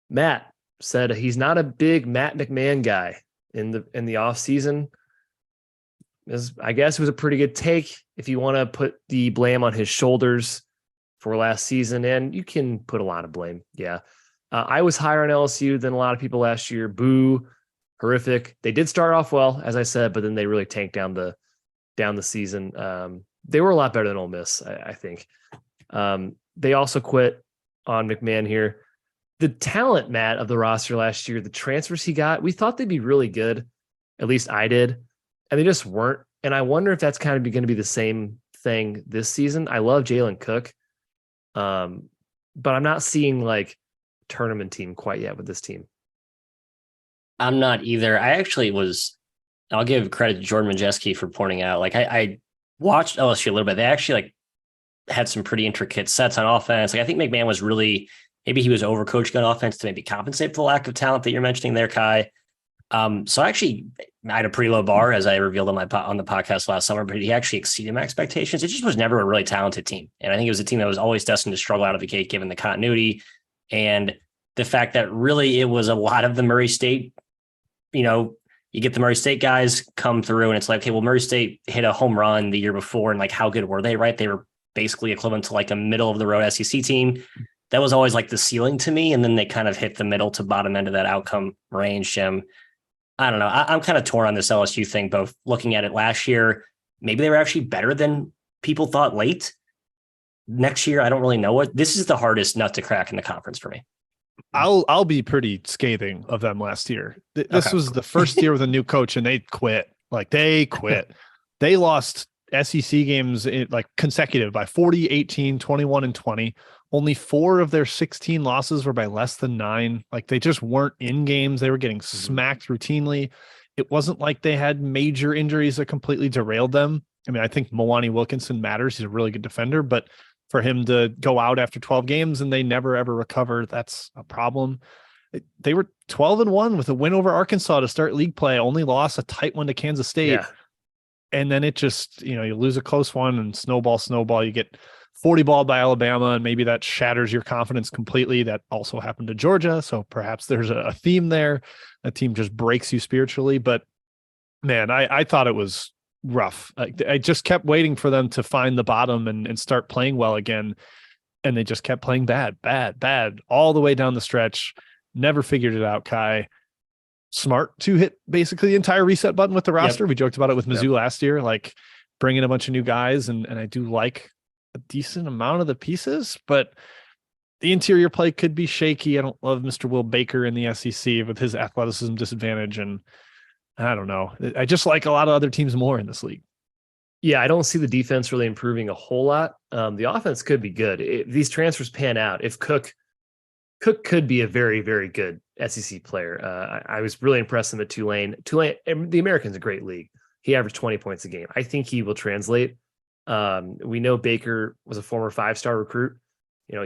Matt said he's not a big Matt McMahon guy in the offseason. I guess it was a pretty good take if you want to put the blame on his shoulders for last season, and you can put a lot of blame. Yeah. I was higher on LSU than a lot of people last year. Boo. Horrific. They did start off well, as I said, but then they really tanked down the season. They were a lot better than Ole Miss, I think. They also quit on McMahon here. The talent, Matt, of the roster last year, the transfers he got, we thought they'd be really good. At least I did. And they just weren't. And I wonder if that's kind of going to be the same thing this season. I love Jalen Cook. But I'm not seeing like tournament team quite yet with this team. I'm not either. I'll give credit to Jordan Majeski for pointing out, like I watched LSU a little bit. They actually like had some pretty intricate sets on offense. Like I think McMahon was maybe he was overcoached on offense to maybe compensate for the lack of talent that you're mentioning there, Kai. So I had a pretty low bar, as I revealed on the podcast last summer, but he actually exceeded my expectations. It just was never a really talented team. And I think it was a team that was always destined to struggle out of the gate, given the continuity and the fact that really it was a lot of the Murray State. You get the Murray State guys come through and it's like, okay, well, Murray State hit a home run the year before. And like, how good were they? Right. They were basically equivalent to like a middle of the road SEC team. That was always like the ceiling to me. And then they kind of hit the middle to bottom end of that outcome range, Jim. I don't know. I'm kind of torn on this LSU thing, both looking at it last year. Maybe they were actually better than people thought late. Next year, I don't really know this is the hardest nut to crack in the conference for me. I'll be pretty scathing of them last year. This was the first year with a new coach and they quit. They lost SEC games like consecutive by 40, 18, 21, and 20. Only 4 of their 16 losses were by less than 9. Like they just weren't in games. They were getting smacked routinely. It wasn't like they had major injuries that completely derailed them. I mean, I think Milwaukee Wilkinson matters. He's a really good defender, but for him to go out after 12 games and they never, ever recover, that's a problem. They were 12-1 with a win over Arkansas to start league play, only lost a tight one to Kansas State. Yeah. And then it just, you lose a close one and snowball, you get 40 ball by Alabama, and maybe that shatters your confidence completely. That also happened to Georgia. So perhaps there's a theme there. A team just breaks you spiritually. But man, I thought it was rough. I just kept waiting for them to find the bottom and start playing well again. And they just kept playing bad all the way down the stretch. Never figured it out, Kai. Smart to hit basically the entire reset button with the roster. Yep. We joked about it with Mizzou last year, like bringing a bunch of new guys. And I do like a decent amount of the pieces, but the interior play could be shaky. I don't love Mr. Will Baker in the SEC with his athleticism disadvantage. And I don't know. I just like a lot of other teams more in this league. Yeah, I don't see the defense really improving a whole lot. The offense could be good. If these transfers pan out, if Cook could be a very, very good SEC player. I was really impressed with him at Tulane. The American's a great league. He averaged 20 points a game. I think he will translate. We know Baker was a former 5-star recruit.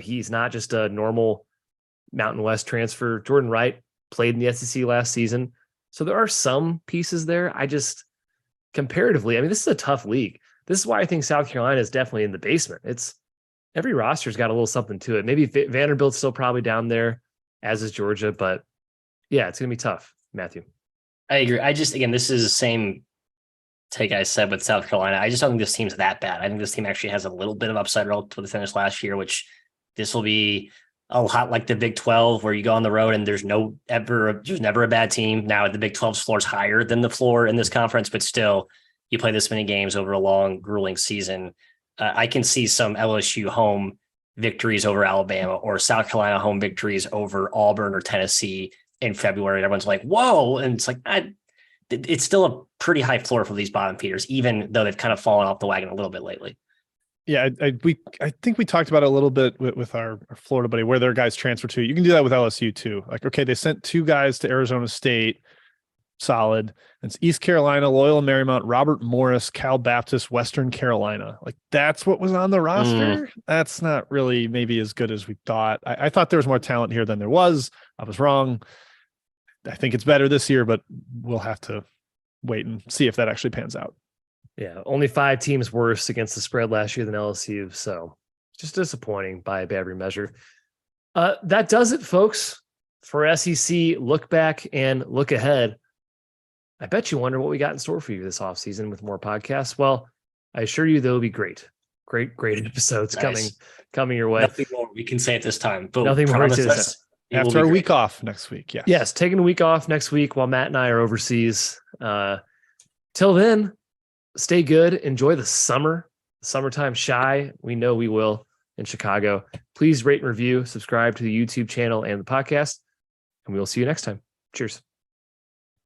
He's not just a normal Mountain West transfer. Jordan Wright played in the SEC last season. So there are some pieces there. I just comparatively, this is a tough league. This is why I think South Carolina is definitely in the basement. Every roster's got a little something to it. Maybe Vanderbilt's still probably down there, as is Georgia, but yeah, it's going to be tough, Matthew. I agree. This is the same take I said with South Carolina. I just don't think this team's that bad. I think this team actually has a little bit of upside relative to the finish last year, which this will be a lot like the Big 12, where you go on the road and there's never a bad team. Now the Big 12's floor is higher than the floor in this conference, but still, you play this many games over a long, grueling season. I can see some LSU home victories over Alabama, or South Carolina home victories over Auburn or Tennessee in February. Everyone's like, whoa. And it's like, it's still a pretty high floor for these bottom feeders, even though they've kind of fallen off the wagon a little bit lately. Yeah, I think we talked about it a little bit with our Florida buddy, where their guys transfer to. You can do that with LSU too. Like, okay, they sent 2 guys to Arizona State, solid. It's East Carolina, Loyola Marymount, Robert Morris, Cal Baptist, Western Carolina. Like, that's what was on the roster. That's not really maybe as good as we thought. I thought there was more talent here than there was. I was wrong. I think it's better this year, but we'll have to wait and see if that actually pans out. Yeah, only 5 teams worse against the spread last year than LSU, so just disappointing by every measure. That does it, folks, for SEC Look Back and Look Ahead. I bet you wonder what we got in store for you this offseason with more podcasts. Well, I assure you they'll be great episodes coming your way. Nothing more we can say at this time. But nothing more to say. After our week off next week, Yes, taking a week off next week while Matt and I are overseas. Till then, stay good. Enjoy the summertime shy. We know we will in Chicago. Please rate and review, subscribe to the YouTube channel and the podcast, and we will see you next time. Cheers.